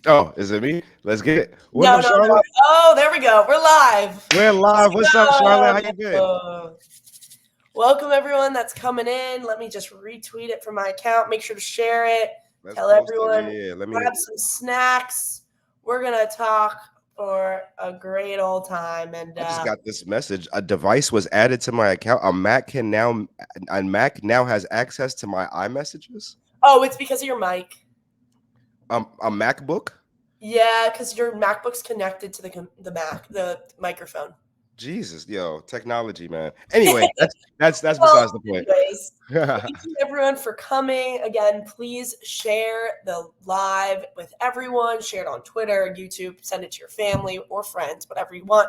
Oh, is it me? Let's get it. What No, up, no, no. Charlotte? Oh, there we go. We're live. We're Let's live. What's up, Charlotte? How you been? go. Welcome everyone that's coming in. Let me just retweet it from my account. Make sure to share it. Let's Tell post it. everyone. Yeah, let me. Grab some snacks. We're gonna talk for a great old time. And I just got this message. A device was added to my account. A Mac now has access to my iMessages. oh, it's because of your mic. A MacBook. Yeah, because your MacBook's connected to the microphone. Jesus, yo, technology, man. Anyway, that's Well, besides the point. anyways, thank you everyone for coming. Again, please share the live with everyone. Share it on Twitter, YouTube, send it to your family or friends, whatever you want.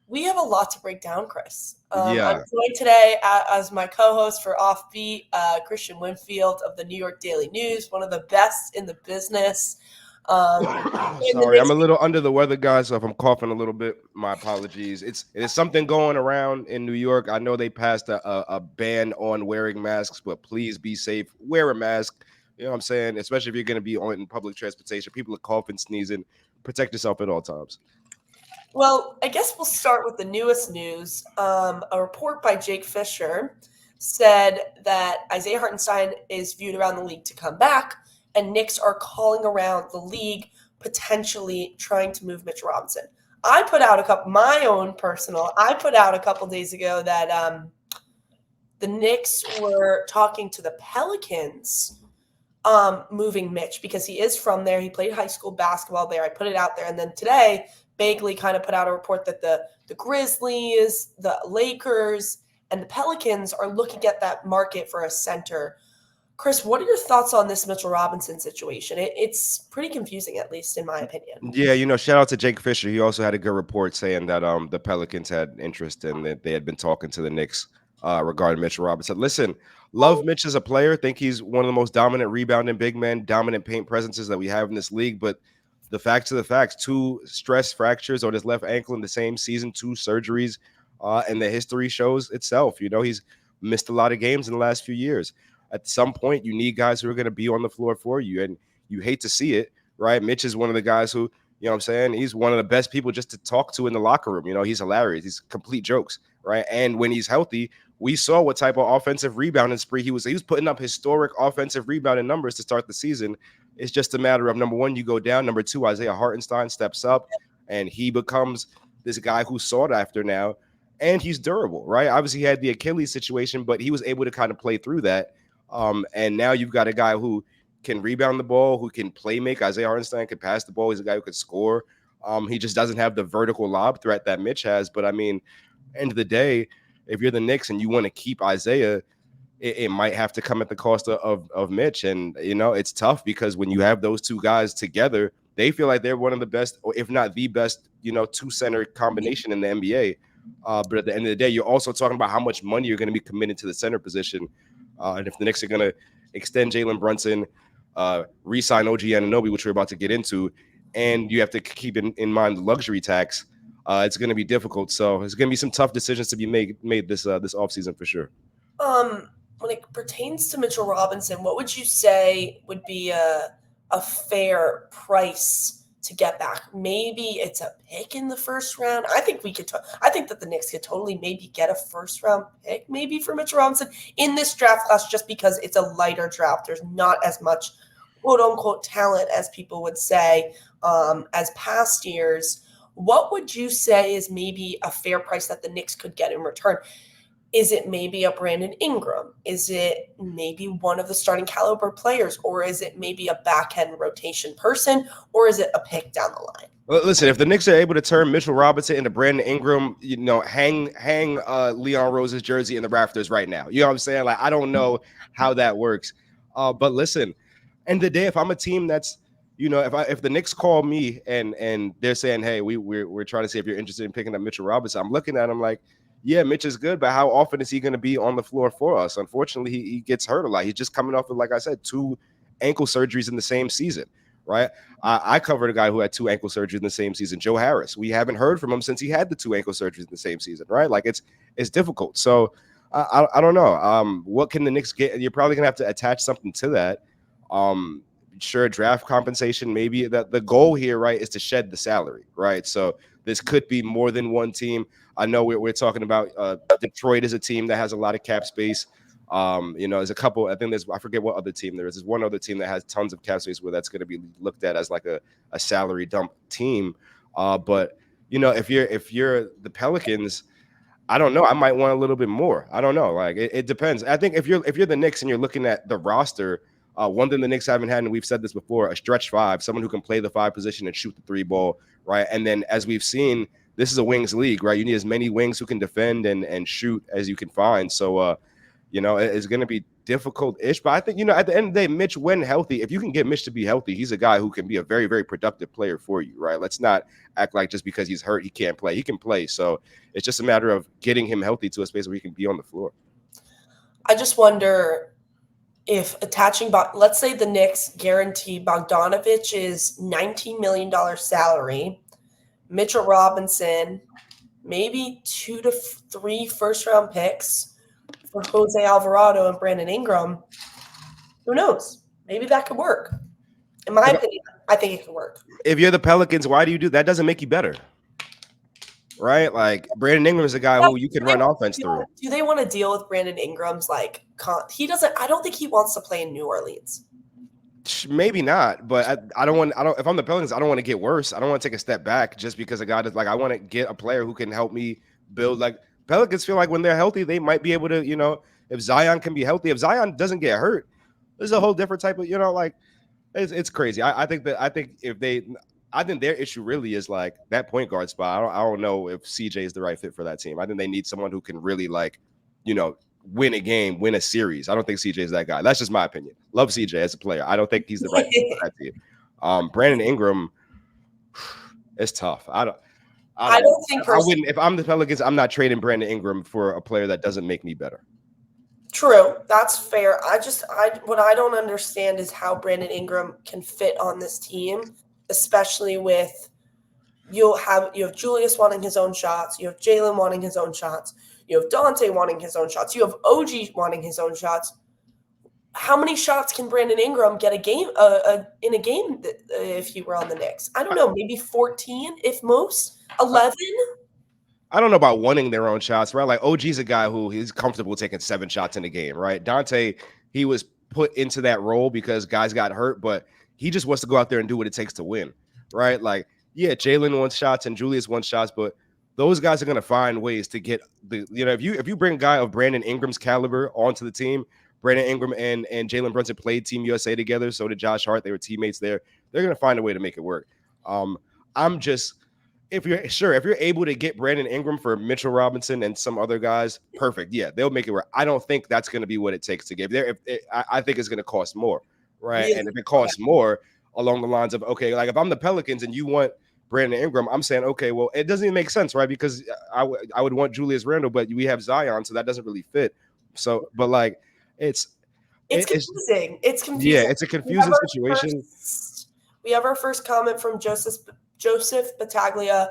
We have a lot to break down, Chris. I'm Yeah. joined today as my co-host for Offbeat, Kristian Winfield of the New York Daily News, one of the best in the business. In the Sorry, I'm Knicks. a little under the weather, guys. So if I'm coughing a little bit, my apologies. It's something going around in New York. I know they passed a ban on wearing masks, but please be safe. Wear a mask. You know what I'm saying? Especially if you're going to be on public transportation. People are coughing, sneezing. Protect yourself at all times. Well, I guess we'll start with the newest news. A report by Jake Fisher said that Isaiah Hartenstein is viewed around the league to come back, and Knicks are calling around the league, potentially trying to move Mitch Robinson. I put out I put out a couple days ago that the Knicks were talking to the Pelicans moving Mitch because he is from there. He played high school basketball there. I put it out there. And then today, Bagley kind of put out a report that the Grizzlies, the Lakers, and the Pelicans are looking at that market for a center. Chris, what are your thoughts on this Mitchell Robinson situation? It's pretty confusing, at least in my opinion. Yeah, shout out to Jake Fisher. He also had a good report saying that the Pelicans had interest and that they had been talking to the Knicks regarding Mitchell Robinson. Listen, love Mitch as a player. Think he's one of the most dominant rebounding big men, dominant paint presences that we have in this league. But the facts are the facts. 2 stress fractures on his left ankle in the same season, 2 surgeries, and the history shows itself. He's missed a lot of games in the last few years. At some point, you need guys who are going to be on the floor for you, and you hate to see it. Right. Mitch is one of the guys who, what I'm saying? He's one of the best people just to talk to in the locker room. He's hilarious. He's complete jokes. Right. And when he's healthy, we saw what type of offensive rebounding spree he was putting up historic offensive rebounding numbers to start the season. It's just a matter of, number one, you go down. Number two, Isaiah Hartenstein steps up and he becomes this guy who's sought after now. And he's durable. Right. Obviously, he had the Achilles situation, but he was able to kind of play through that. And now you've got a guy who can rebound the ball, who can play make. Isaiah Hartenstein can pass the ball. He's a guy who can score. He just doesn't have the vertical lob threat that Mitch has. But I mean, end of the day, if you're the Knicks and you want to keep Isaiah, it might have to come at the cost of Mitch. And, it's tough because when you have those two guys together, they feel like they're one of the best, or if not the best, 2-center combination in the NBA. But at the end of the day, you're also talking about how much money you're going to be committed to the center position. And if the Knicks are going to extend Jalen Brunson, re-sign OG Anunoby, which we're about to get into, and you have to keep in mind the luxury tax, it's going to be difficult. So there's going to be some tough decisions to be made this offseason for sure. When it pertains to Mitchell Robinson, what would you say would be a fair price to get back? Maybe it's a pick in the first round. I think I think that the Knicks could totally maybe get a first round pick maybe for Mitchell Robinson in this draft class, just because it's a lighter draft. There's not as much quote unquote talent as people would say as past years. What would you say is maybe a fair price that the Knicks could get in return? Is it maybe a Brandon Ingram? Is it maybe one of the starting caliber players? Or is it maybe a back-end rotation person? Or is it a pick down the line? Well, listen, if the Knicks are able to turn Mitchell Robinson into Brandon Ingram, hang Leon Rose's jersey in the rafters right now. You know what I'm saying? Like, I don't know how that works. But listen, end of the day, if I'm a team that's, if the Knicks call me and they're saying, hey, we're trying to see if you're interested in picking up Mitchell Robinson, I'm looking at him like, yeah, Mitch is good, but how often is he going to be on the floor for us? Unfortunately, he gets hurt a lot. He's just coming off of, like I said, 2 ankle surgeries in the same season, right? I covered a guy who had 2 ankle surgeries in the same season, Joe Harris. We haven't heard from him since he had the 2 ankle surgeries in the same season, right? Like, it's difficult. So I don't know. What can the Knicks get? You're probably going to have to attach something to that. sure, draft compensation, maybe that the goal here, right, is to shed the salary, right? So this could be more than one team. I know we're talking about Detroit is a team that has a lot of cap space. There's a couple. I think I forget what other team there is. There's one other team that has tons of cap space where that's going to be looked at as like a salary dump team. But if you're the Pelicans, I don't know. I might want a little bit more. I don't know. Like it depends. I think if you're the Knicks and you're looking at the roster, one thing the Knicks haven't had, and we've said this before, a stretch five, someone who can play the 5 position and shoot the 3 ball, right? And then as we've seen, this is a wings league, right? You need as many wings who can defend and shoot as you can find. So it's going to be difficult-ish. But I think, at the end of the day, Mitch, when healthy, if you can get Mitch to be healthy, he's a guy who can be a very, very productive player for you, right? Let's not act like just because he's hurt, he can't play. He can play. So it's just a matter of getting him healthy to a space where he can be on the floor. I just wonder if attaching, let's say the Knicks guarantee Bogdanovich's $19 million salary, Mitchell Robinson, maybe 2 to 3 first-round picks for Jose Alvarado and Brandon Ingram. Who knows? Maybe that could work. In my opinion, I think it could work. If you're the Pelicans, why do you do that? Doesn't make you better, right? Like Brandon Ingram is a guy who you can run offense through. Do they want to deal with Brandon Ingram's he doesn't? I don't think he wants to play in New Orleans. Maybe not, but I don't want. If I'm the Pelicans, I don't want to get worse. I don't want to take a step back just because a guy is I want to get a player who can help me build. Pelicans feel like when they're healthy, they might be able to. If Zion can be healthy, if Zion doesn't get hurt, there's a whole different type of. It's crazy. I think their issue really is that point guard spot. I don't know if CJ is the right fit for that team. I think they need someone who can really win a game, win a series. I don't think CJ is that guy. That's just my opinion. Love CJ as a player. I don't think he's the right fit for that team. Brandon Ingram, it's tough. I don't think I wouldn't. If I'm the Pelicans, I'm not trading Brandon Ingram for a player that doesn't make me better. True, that's fair. What I don't understand is how Brandon Ingram can fit on this team, especially with you have Julius wanting his own shots, you have Jalen wanting his own shots, you have Dante wanting his own shots, you have OG wanting his own shots. How many shots can Brandon Ingram get in a game if he were on the Knicks? I don't know, maybe 14 if most, 11. I don't know about wanting their own shots, right? Like OG's a guy who he's comfortable taking 7 shots in a game, right? Dante, he was put into that role because guys got hurt, but he just wants to go out there and do what it takes to win, right? Like, yeah, Jalen wants shots and Julius wants shots, but those guys are going to find ways to get if you bring a guy of Brandon Ingram's caliber onto the team, Brandon Ingram and Jalen Brunson played Team USA together. So did Josh Hart. They were teammates there. They're going to find a way to make it work. If you're able to get Brandon Ingram for Mitchell Robinson and some other guys, perfect. Yeah, they'll make it work. I don't think that's going to be what it takes to get there. I think it's going to cost more, right? Really? And if it costs more along the lines of, okay, like if I'm the Pelicans and you want Brandon Ingram, I'm saying, okay, well, it doesn't even make sense, right? Because I would want Julius Randle, but we have Zion, so that doesn't really fit. So, but it's confusing. It's confusing. Yeah, it's a confusing situation. We have our first comment from Joseph Battaglia.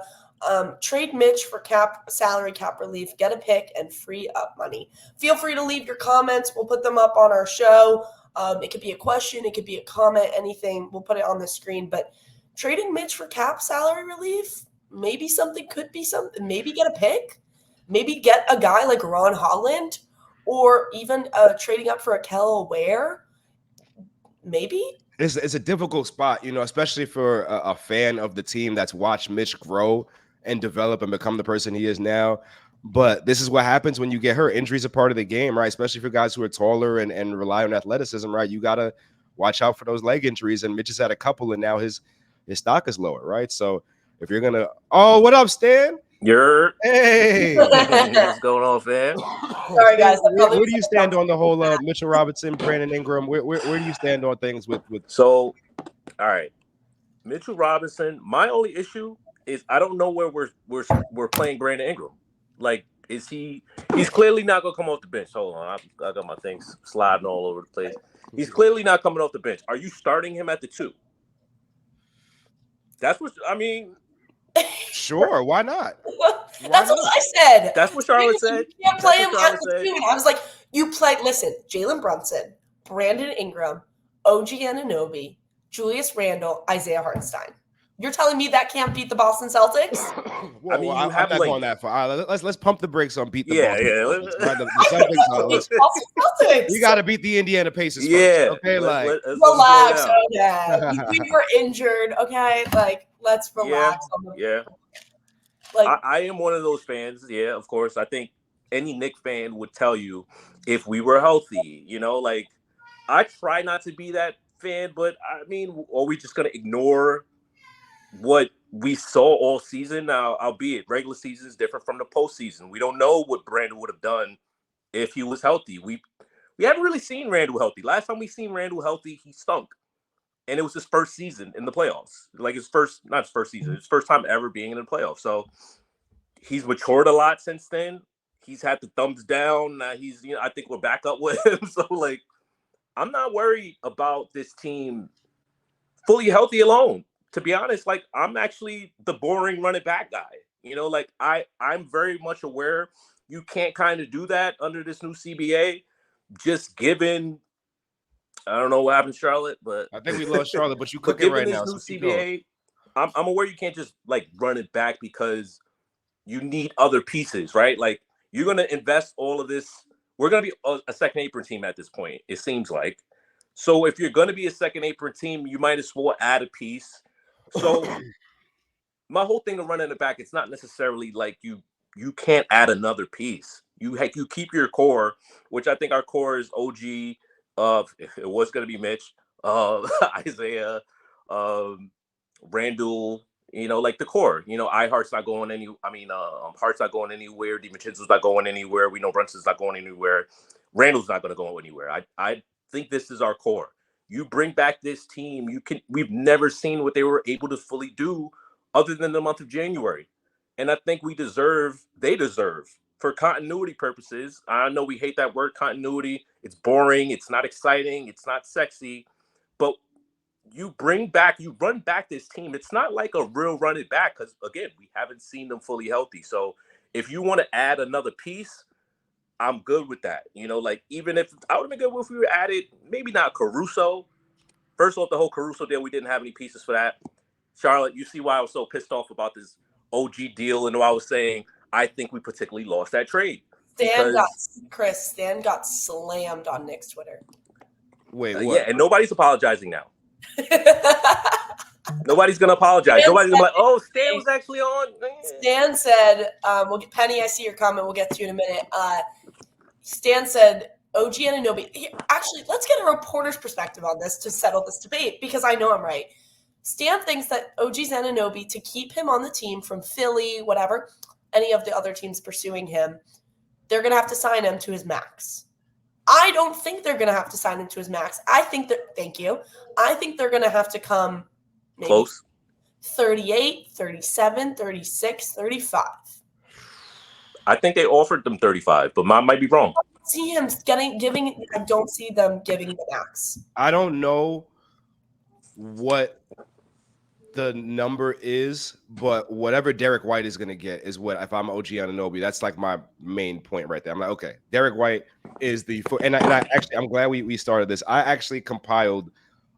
Trade Mitch for salary cap relief, get a pick, and free up money. Feel free to leave your comments. We'll put them up on our show. It could be a question. It could be a comment, anything. We'll put it on the screen. But trading Mitch for cap salary relief, maybe could be something. Maybe get a pick. Maybe get a guy like Ron Holland, or even trading up for a Kel Ware. Maybe. It's a difficult spot, especially for a fan of the team that's watched Mitch grow and develop and become the person he is now. But this is what happens when you get hurt. Injuries are part of the game, right? Especially for guys who are taller and rely on athleticism, right? You got to watch out for those leg injuries. And Mitch has had a couple, and now his stock is lower, right? So if you're going to – oh, what up, Stan? Hey. What's going on, fam? Sorry, guys. Where do you stand on the whole Mitchell Robinson, Brandon Ingram? Where do you stand on things with? So, all right, Mitchell Robinson. My only issue is I don't know where we're playing Brandon Ingram. Like, is he's clearly not gonna come off the bench. Hold on, I got my things sliding all over the place. He's clearly not coming off the bench. Are you starting him at the 2? That's what I mean. Sure, why not? That's what I said. That's what Charlotte said. You can't play him at the 2. And I was like, you play. Listen, Jalen Brunson, Brandon Ingram, OG Anunoby, Julius Randle, Isaiah Hartenstein. You're telling me that can't beat the Boston Celtics? Whoa, I mean, you I'm have not like going that far. Let's pump the brakes on beat the Yeah, Boston yeah. Celtics. Right? The Celtics. Boston Celtics. We got to beat the Indiana Pacers first. Yeah, Okay, let's relax. slow down. Okay, we were injured. Okay, like let's relax on the. Yeah. Like I am one of those fans. Yeah, of course. I think any Knicks fan would tell you if we were healthy. You know, like I try not to be that fan, but I mean, are we just gonna ignore what we saw all season? Now, albeit regular season is different from the postseason. We don't know what Brandon would have done if he was healthy. We haven't really seen Randle healthy. Last time we seen Randle healthy, he stunk. And it was his first season in the playoffs. Like not his first season, his first time ever being in the playoffs. So he's matured a lot since then. He's had the thumbs down. Now he's, I think we're back up with him. So like, I'm not worried about this team fully healthy alone. To be honest, like I'm actually the boring running back guy. Like I'm very much aware you can't kind of do that under this new CBA. Just given, I don't know what happened to Charlotte, but I think we lost Charlotte. But you cooking right now. Given So this new CBA, I'm aware you can't just like run it back because you need other pieces, right? Like you're gonna invest all of this. We're gonna be a second apron team at this point. It seems like. So if you're gonna be a second apron team, you might as well add a piece. So my whole thing of running it back, it's not necessarily like you can't add another piece. You keep your core, which I think our core is OG. It was going to be Mitch, Isaiah, Randle. Like the core. Hart's not going any. Hart's not going anywhere. DiVincenzo's not going anywhere. We know Brunson's not going anywhere. Randle's not going to go anywhere. I think this is our core. You bring back this team, we've never seen what they were able to fully do other than the month of January. And I think they deserve, for continuity purposes. I know we hate that word continuity. It's boring. It's not exciting. It's not sexy. But you run back this team. It's not like a real run it back because, again, we haven't seen them fully healthy. So if you want to add another piece, I'm good with that. Like even if I would have been good if we were added, maybe not Caruso. First off, the whole Caruso deal, we didn't have any pieces for that. Charlotte, you see why I was so pissed off about this OG deal and why I was saying I think we particularly lost that trade. Stan got slammed on Knicks Twitter. Wait, what? Yeah, and nobody's apologizing now. Nobody's gonna apologize. Nobody's gonna be like, "Oh, Stan was actually on." Stan said, Penny, I see your comment. We'll get to you in a minute. Stan said, OG Anunoby. Actually, let's get a reporter's perspective on this to settle this debate because I know I'm right. Stan thinks that OG's Anunoby, to keep him on the team from Philly, whatever, any of the other teams pursuing him, they're going to have to sign him to his max. I don't think they're going to have to sign him to his max. I think they're going to have to come maybe close. 38, 37, 36, 35. I think they offered them 35, but mine might be wrong. I don't see them giving the max. I don't know what the number is, but whatever Derek White is going to get is what, if I'm OG Anunoby, that's like my main point right there. I'm like, okay, Derek White is I'm glad we started this. I actually compiled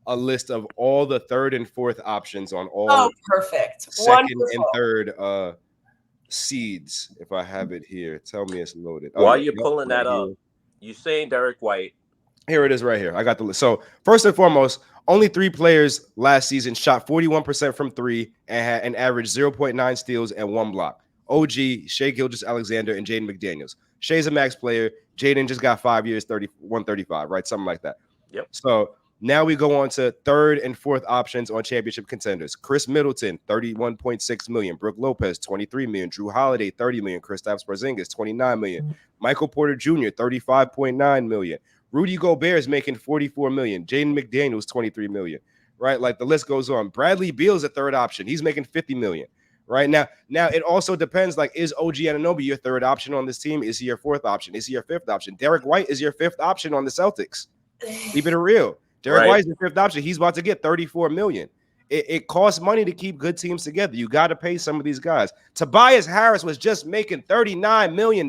a list of all the third and fourth options on all perfect. Second Wonderful. and third seeds. If I have it here, tell me it's loaded. While you're pulling that up, you saying Derek White. Here it is right here. I got the list. So first and foremost, only 3 players last season shot 41% from 3 and had an average 0.9 steals and 1 block. OG, Shai Gilgeous-Alexander, and Jaden McDaniels. Shai's a max player. Jaden just got 5 years, 135, right? Something like that. Yep. So now we go on to third and fourth options on championship contenders. Chris Middleton, $31.6 million. Brook Lopez, $23 million. Drew Holiday, $30 million. Kristaps Porzingis, $29 million. Michael Porter Jr., $35.9 million. Rudy Gobert is making $44 million. Jaden McDaniels, $23 million. Right? Like the list goes on. Bradley Beal's a third option. He's making $50 million. Right? Now it also depends, like, is OG Anunoby your third option on this team? Is he your fourth option? Is he your fifth option? Derek White is your fifth option on the Celtics. Keep it real. Derek White is your fifth option. He's about to get $34 million. It costs money to keep good teams together. You got to pay some of these guys. Tobias Harris was just making $39 million.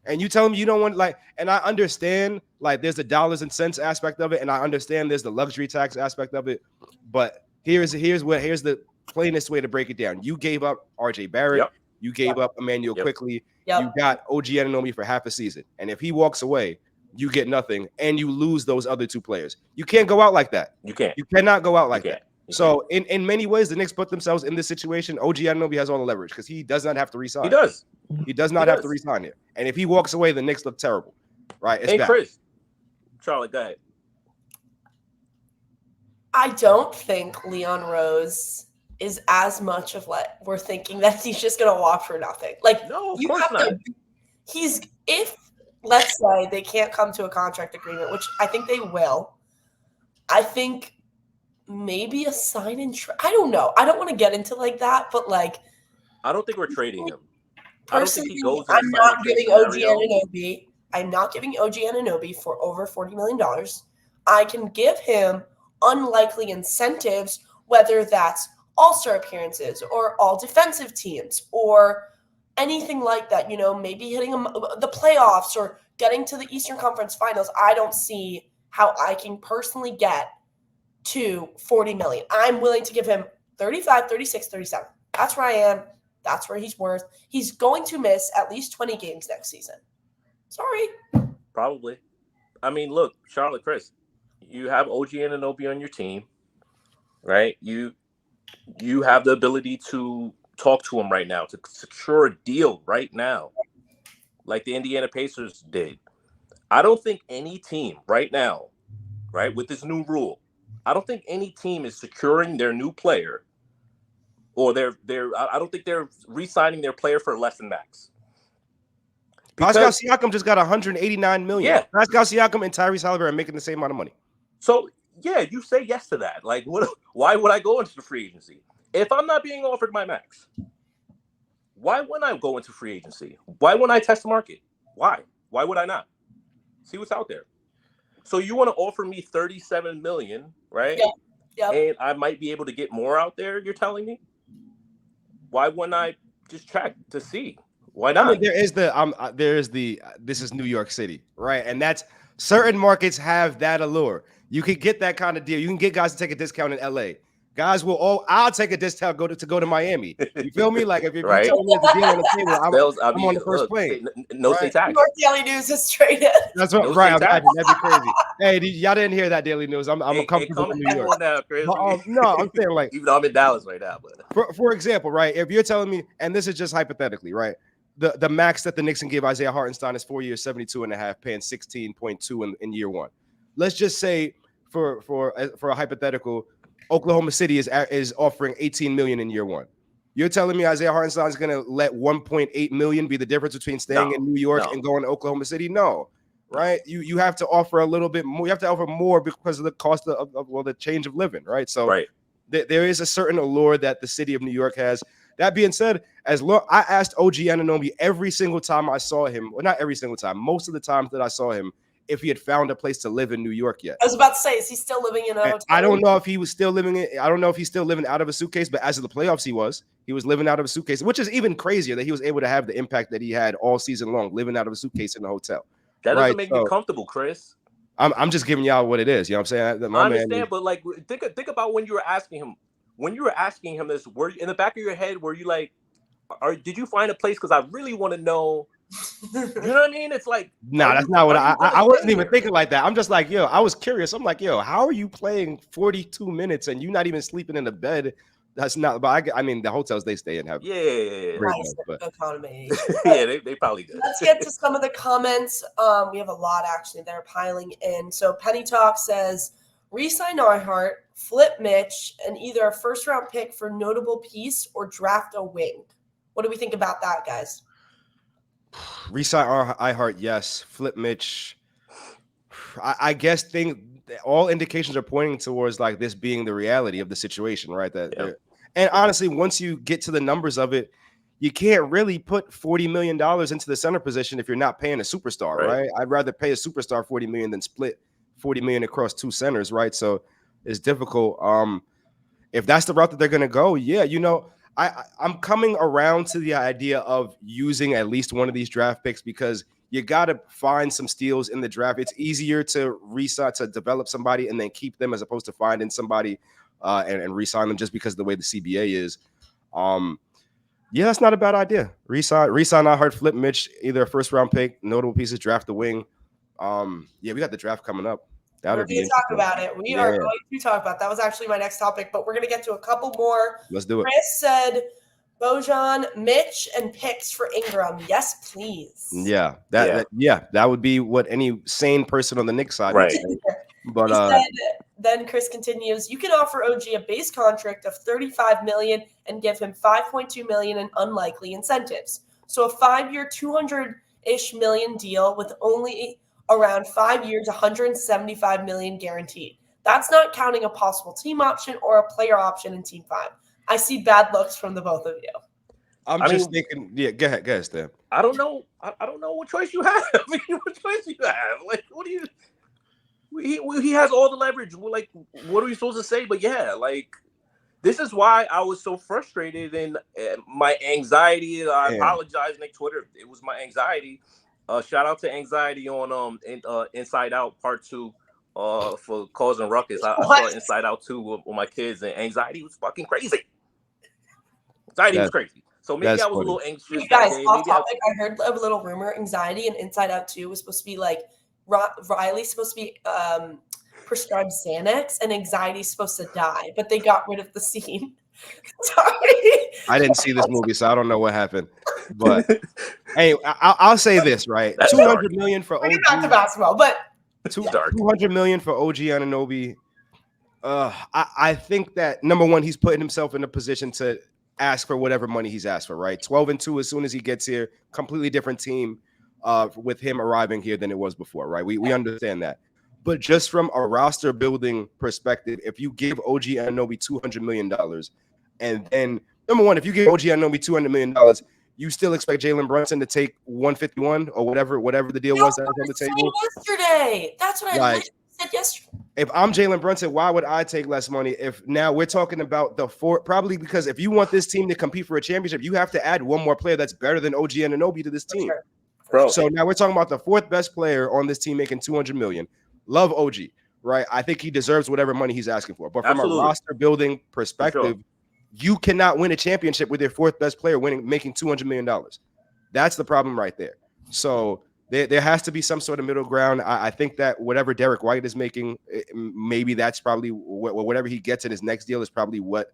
and you tell him you don't want and I understand there's the dollars and cents aspect of it, and I understand there's the luxury tax aspect of it, but here's the plainest way to break it down. You gave up RJ Barrett, you gave up Emmanuel Quickly, you got OG Anunoby for half a season, and if he walks away, you get nothing, and you lose those other two players. You can't go out like that. You can't. You cannot go out like that. So in many ways, the Knicks put themselves in this situation. OG Anunoby has all the leverage because he does not have to resign. He does. He does not have to resign here. And if he walks away, the Knicks look terrible. Right? It's hey, bad. Chris. Charlotte, go ahead. I don't think Leon Rose is as much of what we're thinking that he's just going to walk for nothing. No, of course not. If, let's say, they can't come to a contract agreement, which I think they will, I think maybe a sign and trade. I don't know. I don't want to get into that, but I don't think we're trading him. I don't think he goes. I'm not giving OG Anunoby. I'm not giving OG Anunoby for over $40 million. I can give him unlikely incentives, whether that's all-star appearances or all defensive teams or anything like that. Maybe hitting the playoffs or getting to the Eastern Conference Finals. I don't see how I can personally get to $40 million. I'm willing to give him 35, 36, 37. That's where I am. That's where he's worth. He's going to miss at least 20 games next season. Sorry. Probably. I mean, look, Charlotte, Chris, you have OG Anunoby on your team, right? You have the ability to talk to him right now, to secure a deal right now, like the Indiana Pacers did. I don't think any team right now, right, with this new rule, I don't think any team is securing their new player, or I don't think they're re-signing their player for less than max. Pascal Siakam just got $189 million. Yeah. Pascal Siakam and Tyrese Halliburton are making the same amount of money. So yeah, you say yes to that. Why would I go into the free agency if I'm not being offered my max? Why wouldn't I go into free agency? Why wouldn't I test the market? Why would I not see what's out there? So you want to offer me $37 million, right? Yeah. And I might be able to get more out there. You're telling me? Why wouldn't I just check to see? Why not? I mean, there is this is New York City, right? And that's certain markets have that allure. You can get that kind of deal. You can get guys to take a discount in LA. Guys will I'll take a discount to go to Miami. You feel me? If you're telling me it's a deal on the table, I'm on the first plane. No state tax. New York Daily News is traded. That's what right. That'd be crazy. Hey, y'all didn't hear that Daily News. I'm comfortable in New York. Now, Chris. No, I'm saying even though I'm in Dallas right now, but for example, right? If you're telling me, and this is just hypothetically, right? The max that the Knicks can give Isaiah Hartenstein is 4 years, 72.5, paying 16.2 in year one. Let's just say for a hypothetical, Oklahoma City is offering $18 million in year one. You're telling me Isaiah Hartenstein is going to let $1.8 million be the difference between staying in New York and going to Oklahoma City? No, right? You have to offer a little bit more. You have to offer more because of the cost of the change of living, right? So there is a certain allure that the city of New York has. That being said, I asked OG Anunoby every single time I saw him, well, not every single time, most of the times that I saw him, if he had found a place to live in New York yet. I was about to say, is he still living in a hotel? I don't know if he was still living in. I don't know if he's still living out of a suitcase, but as of the playoffs, he was living out of a suitcase, which is even crazier that he was able to have the impact that he had all season long, living out of a suitcase in the hotel. That doesn't make me comfortable, Chris. I'm just giving y'all what it is. You know what I'm saying? I understand, but think about when you were asking him. When you were asking him this, were in the back of your head, were you like, did you find a place? Because I really want to know. You know what I mean? It's like, no, that's not what I wasn't even thinking like that. I'm just like, yo, I was curious. I'm like, yo, how are you playing 42 minutes and you're not even sleeping in the bed? That's not, but I mean, the hotels they stay in have nice economy. Yeah, they probably do. Let's get to some of the comments. We have a lot actually. They're piling in. So Penny Talk says, re-sign Neihart, flip Mitch, and either a first-round pick for notable piece or draft a wing. What do we think about that, guys? Resign Neihart, yes. Flip Mitch. I guess all indications are pointing towards this being the reality of the situation, right? And honestly, once you get to the numbers of it, you can't really put $40 million into the center position if you're not paying a superstar, right? I'd rather pay a superstar $40 million than split $40 million across two centers, right? So it's difficult. If that's the route that they're going to go, yeah, I'm coming around to the idea of using at least one of these draft picks because you got to find some steals in the draft. It's easier to resign, to develop somebody and then keep them as opposed to finding somebody and re-sign them just because of the way the CBA is. Yeah, that's not a bad idea. Resign, I heard flip Mitch, either a first round pick, notable pieces, draft the wing. Yeah, we got the draft coming up. We're That'll going be to talk interesting. about it. We are going to talk about that. Was actually my next topic, but we're going to get to a couple more. Let's do it. Chris said Bojan, Mitch, and picks for Ingram. Yes, please. Yeah, that would be what any sane person on the Knicks side would say. But he said, then Chris continues, you can offer OG a base contract of $35 million and give him $5.2 million in unlikely incentives. So a 5-year, $200-ish million deal with only around 5 years, $175 million guaranteed. That's not counting a possible team option or a player option in Team 5. I see bad looks from the both of you. I mean, thinking, yeah, go ahead, Stan. I don't know what choice you have. I mean, what choice you have? Like, what do you? He has all the leverage. Like, what are we supposed to say? But yeah, like, this is why I was so frustrated and my anxiety. I apologize, Nick Twitter. It was my anxiety. Shout out to anxiety on Inside Out Part 2 for causing ruckus. I saw Inside Out 2 with my kids, and anxiety was fucking crazy. Anxiety was crazy. So maybe I was a little anxious. You guys, off topic, I heard a little rumor. Anxiety and Inside Out 2 was supposed to be like Riley's supposed to be prescribed Xanax, and Anxiety's supposed to die, but they got rid of the scene. Sorry. I didn't see this movie, so I don't know what happened. But hey, I'll say this, right? $200 million for OG. Back to basketball, but $200 million for OG Anunoby. I think that number one, he's putting himself in a position to ask for whatever money he's asked for, right? 12-2 as soon as he gets here, completely different team with him arriving here than it was before, right? We understand that. But just from a roster building perspective, if you give OG Anunoby $200 million, and then number one, if you give OG Anunoby $200 million, you still expect Jalen Brunson to take 151 or whatever the deal was that was on the table. Yesterday, that's what I said yesterday. If I'm Jalen Brunson, why would I take less money? If now we're talking about the four, probably because if you want this team to compete for a championship, you have to add one more player that's better than OG Anunoby to this team. Sure. Bro. So now we're talking about the fourth best player on this team making $200 million. Love OG, right? I think he deserves whatever money he's asking for. But from a roster building perspective, you cannot win a championship with your fourth best player making $200 million. That's the problem right there. So there has to be some sort of middle ground. I think that whatever Derek White is making, maybe that's probably whatever he gets in his next deal is probably what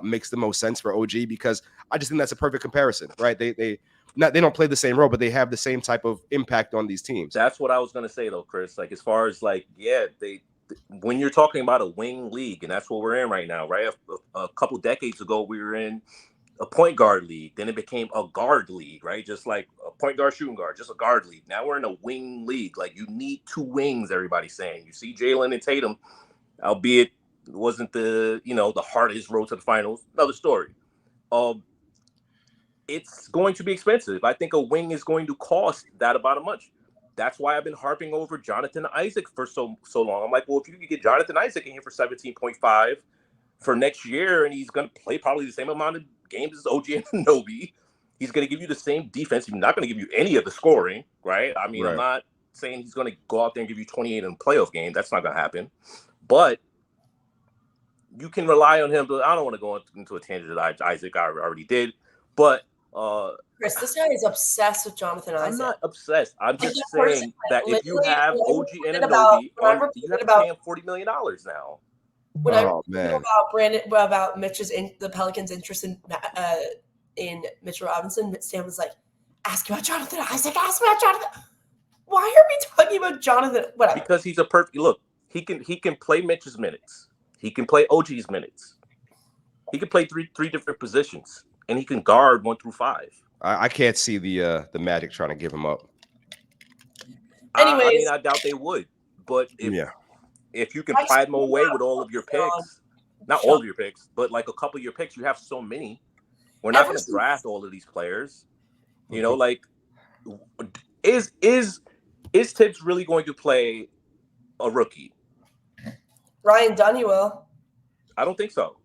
makes the most sense for OG, because I just think that's a perfect comparison, right? They don't play the same role, but they have the same type of impact on these teams. That's what I was going to say, though, Chris. Like, as far as like, yeah, when you're talking about a wing league, and that's what we're in right now, right? A couple decades ago, we were in a point guard league. Then it became a guard league, right? Just like a point guard, shooting guard, just a guard league. Now we're in a wing league. Like, you need two wings, everybody's saying. You see Jalen and Tatum, albeit it wasn't the hardest road to the finals. Another story. It's going to be expensive. I think a wing is going to cost that amount of much. That's why I've been harping over Jonathan Isaac for so long. I'm like, well, if you could get Jonathan Isaac in here for 17.5 for next year, and he's going to play probably the same amount of games as OG Anunoby, he's going to give you the same defense. He's not going to give you any of the scoring, right? I mean, right. I'm not saying he's going to go out there and give you 28 in a playoff game. That's not going to happen. But you can rely on him. I don't want to go into a tangent that Isaac I already did, but Chris, this guy is obsessed with Jonathan Isaac. I'm not obsessed. I'm just saying that if you have OG Anunoby, you have to pay him $40 million now. When I was about Mitch's the Pelicans' interest in Mitchell Robinson, Sam was like, "Ask about Jonathan Isaac. Ask about Jonathan." Why are we talking about Jonathan? Whatever. Because he's a perfect look. He can play Mitch's minutes. He can play OG's minutes. He can play three different positions, and he can guard 1 through 5. I can't see the Magic trying to give him up. Anyways, I doubt they would. But if you can pry them away with all of your picks, not all of your picks, but like a couple of your picks, you have so many. We're not going to draft all of these players. You know, like is Tibbs really going to play a rookie? Ryan Dunn, will. I don't think so.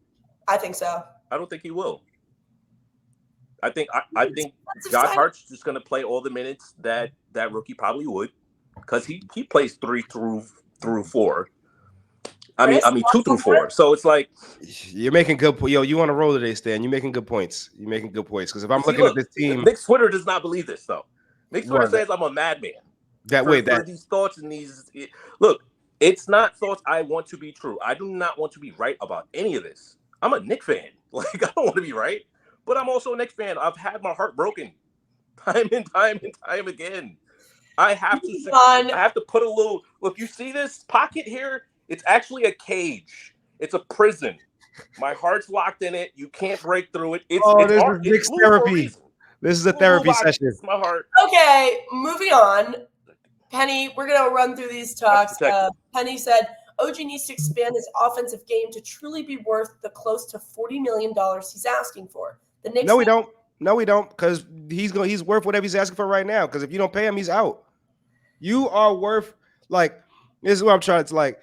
I think so. I don't think he will. I think Josh Hart's just going to play all the minutes that rookie probably would, because he plays 3 through 4. I mean 2 through 4. So it's like you're making good. Yo, you on a roll today, Stan? You're making good points. You're making good points because if I'm looking at this team, Nick's Twitter does not believe this though. Nick's Twitter says I'm a madman. For these thoughts and these look, it's not thoughts I want to be true. I do not want to be right about any of this. I'm a Knicks fan. Like, I don't want to be right, but I'm also a Knicks fan. I've had my heart broken time and time again. I have to put a little look. You see this pocket here? It's actually a cage. It's a prison. My heart's locked in it. You can't break through it. It's Knicks therapy. This is a therapy session. It's my heart. Okay, moving on. Penny, we're going to run through these talks. Penny said, OG needs to expand his offensive game to truly be worth the close to $40 million he's asking for. The Knicks. No, we don't. No, we don't, because he's worth whatever he's asking for right now. Because if you don't pay him, he's out. You are worth, like, this is what I'm trying to, like,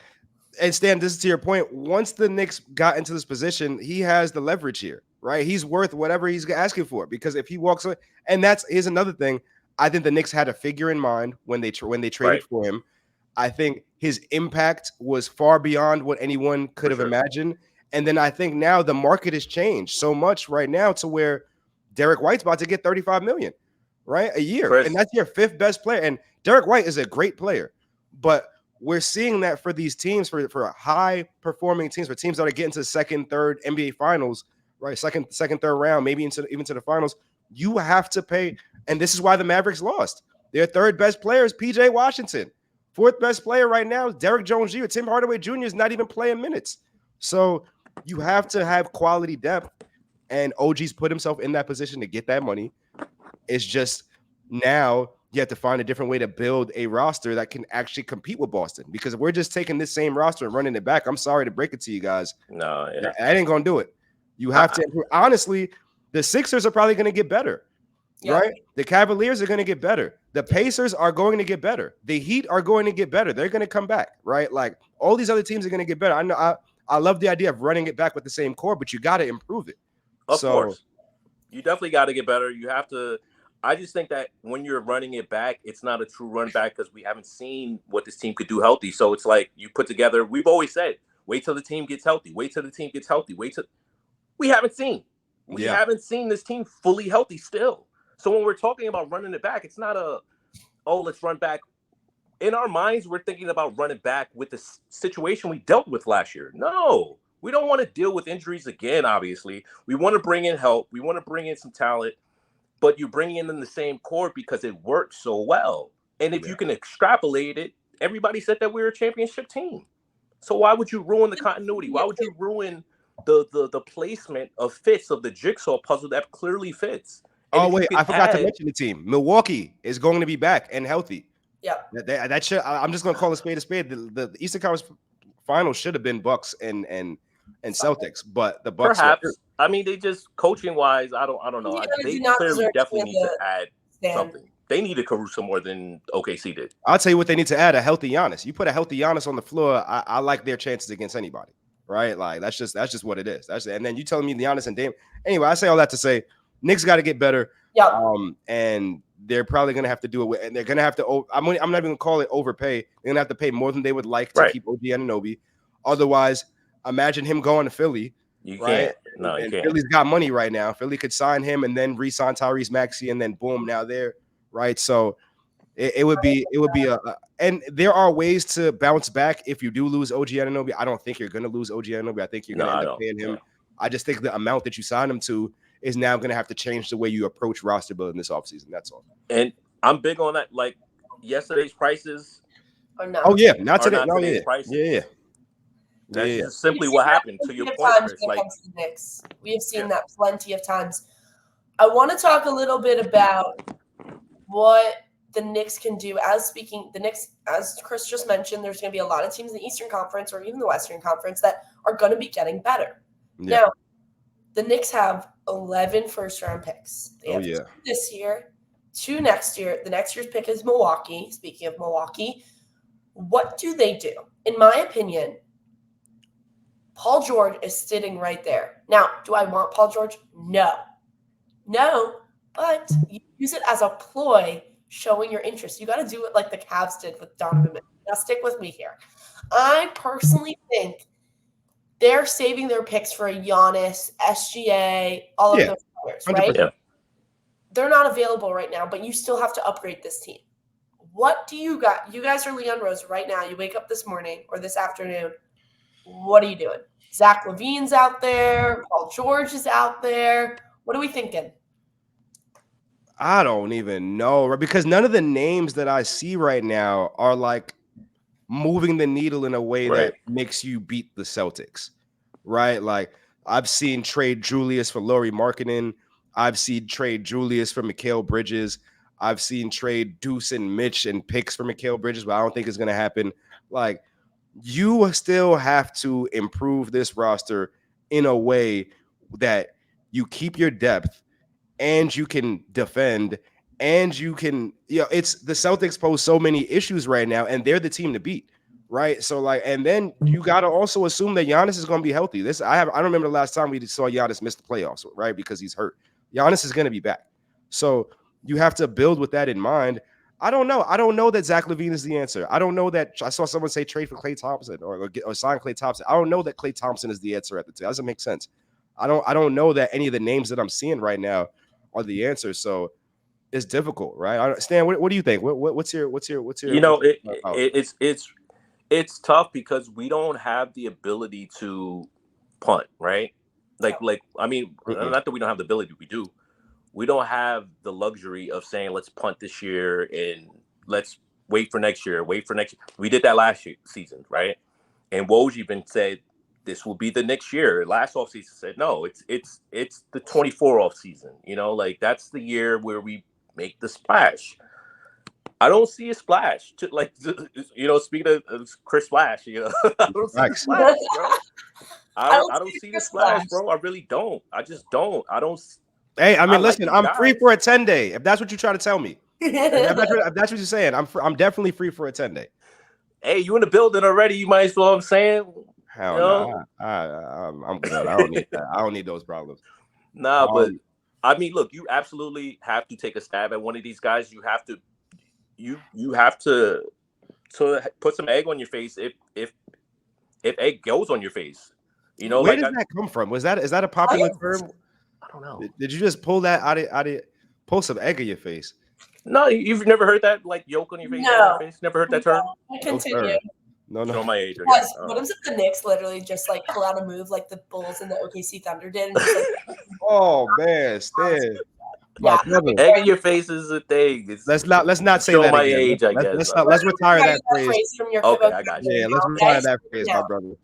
and Stan, this is to your point. Once the Knicks got into this position, he has the leverage here, right? He's worth whatever he's asking for, because if he walks away, and here's another thing. I think the Knicks had a figure in mind when they traded for him. I think his impact was far beyond what anyone could have imagined. And then I think now the market has changed so much right now to where Derek White's about to get $35 million, right? A year. And that's your 5th best player. And Derek White is a great player. But we're seeing that for these teams, for high-performing teams, for teams that are getting to the 2nd, 3rd NBA finals, right? Second, 3rd round, maybe even to the finals, you have to pay. And this is why the Mavericks lost. Their 3rd best player is PJ Washington. 4th best player right now is Derrick Jones Jr. Tim Hardaway Jr. is not even playing minutes. So you have to have quality depth, and OG's put himself in that position to get that money. It's just now you have to find a different way to build a roster that can actually compete with Boston, because if we're just taking this same roster and running it back, I'm sorry to break it to you guys. No, I ain't going to do it. You have to improve. Honestly, the Sixers are probably going to get better. Right? The Cavaliers are going to get better. The Pacers are going to get better. The Heat are going to get better. They're going to come back, right? Like, all these other teams are going to get better. I know I love the idea of running it back with the same core, but you got to improve it. Of course. You definitely got to get better. You have to. I just think that when you're running it back, it's not a true run back, because we haven't seen what this team could do healthy. So it's like you put together, we've always said, wait till the team gets healthy. Wait till the team gets healthy. We haven't seen. We haven't seen this team fully healthy still. So when we're talking about running it back, it's not let's run back. In our minds, we're thinking about running back with the situation we dealt with last year. No, we don't want to deal with injuries again, obviously. We want to bring in help. We want to bring in some talent. But you bring in the same core because it works so well. And if you can extrapolate it, everybody said that we were a championship team. So why would you ruin the continuity? Why would you ruin the placement of fits of the jigsaw puzzle that clearly fits? Oh, wait, I forgot to mention the team. Milwaukee is going to be back and healthy. Yeah. I'm just going to call a spade a spade. The Eastern Conference Finals should have been Bucks and Celtics, but the Bucks perhaps. I mean, they just coaching-wise, I don't know. They clearly definitely need to add something. They needed Caruso more than OKC did. I'll tell you what they need to add: a healthy Giannis. You put a healthy Giannis on the floor, I like their chances against anybody, right? Like, that's just what it is. And then you telling me Giannis and Dame. Anyway, I say all that to say, Knicks got to get better. Yeah. And they're probably going to have to do it. And they're going to have to. I'm not even going to call it overpay. They're going to have to pay more than they would like to keep OG Anunoby. Otherwise, imagine him going to Philly. You can't. No, you can't. Philly's got money right now. Philly could sign him and then re-sign Tyrese Maxey, and then boom, now they're right. So it would be and there are ways to bounce back if you do lose OG Anunoby. I don't think you're going to lose OG Anunoby. I think you're going to end up paying him. I just think the amount that you signed him to is now going to have to change the way you approach roster building this offseason. That's all. And I'm big on that. Like, yesterday's prices. Oh yeah, not today. No, yeah. Prices. Yeah. That's just simply what happened, to your point, Chris. Like, we have seen that plenty of times. I want to talk a little bit about what the Knicks can do. The Knicks, as Chris just mentioned, there's going to be a lot of teams in the Eastern Conference or even the Western Conference that are going to be getting better. Yeah. Now, the Knicks have 11 first-round picks. They have 2 this year, 2 next year. The next year's pick is Milwaukee. Speaking of Milwaukee, what do they do? In my opinion, Paul George is sitting right there. Now, do I want Paul George? No. No, but you use it as a ploy showing your interest. You got to do it like the Cavs did with Donovan Mitchell. Now, stick with me here. I personally think they're saving their picks for a Giannis, SGA, all of Yeah, those players, 100%. right? Yeah. They're not available right now, but you still have to upgrade this team. What do you got? You guys are Leon Rose right now. You wake up this morning or this afternoon. What are you doing? Zach LaVine's out there. Paul George is out there. What are we thinking? I don't even know, right? Because none of the names that I see right now are like moving the needle in a way Right. that makes you beat the Celtics, right? Like I've seen trade Julius for Lauri Markkanen. I've seen trade Julius for Mikal Bridges. I've seen trade Deuce and Mitch and picks for Mikal Bridges, but I don't think it's going to happen. Like you still have to improve this roster in a way that you keep your depth and you can defend and you can, it's the Celtics pose so many issues right now and they're the team to beat, right? So like, and then you got to also assume that Giannis is going to be healthy. I don't remember the last time we saw Giannis miss the playoffs, right? Because he's hurt. Giannis is going to be back. So you have to build with that in mind. I don't know that Zach LaVine is the answer. I don't know that I saw someone say trade for Klay Thompson or sign Klay Thompson. I don't know that Klay Thompson is the answer at the time. That doesn't make sense. I don't know that any of the names that I'm seeing right now are the answer. So it's difficult, right? Stan, what do you think? What's your You know, it's tough because we don't have the ability to punt, right? Like I mean, not that we don't have the ability, we do. We don't have the luxury of saying let's punt this year and let's wait for next year. We did that last season, right? And Woj even said this will be the next year. Last offseason said no, it's the 24 offseason. You know, like that's the year where we make the splash. I don't see a splash. Speaking of Chris Splash, I don't see the splash, bro. I don't see the splash, bro. I really don't. I just don't. I don't. Hey, I mean, listen, I'm free for a 10-day. If that's what you're trying to tell me, if that's what you're saying, I'm definitely free for a 10-day. Hey, you in the building already? You might as well. I'm saying. Hell no. I'm good. I don't need that. I don't need those problems. Nah, but I mean, look, you absolutely have to take a stab at one of these guys. You have to. You have to put some egg on your face if egg goes on your face. You know, where does that come from? Is that a popular term? I don't know. Did you just pull that out of pull some egg in your face? No, you've never heard that, like yolk on your face. No. Never heard that term. Continue. No. Show my age. What if the Knicks literally just like pull out a move like the Bulls and the OKC Thunder did? And just, like, oh man, Stan. Yeah. Egg in your face is a thing. Let's not say show that my again. age. I guess. Let's retire that phrase. From your okay, I got you. Yeah, let's retire that phrase, my brother.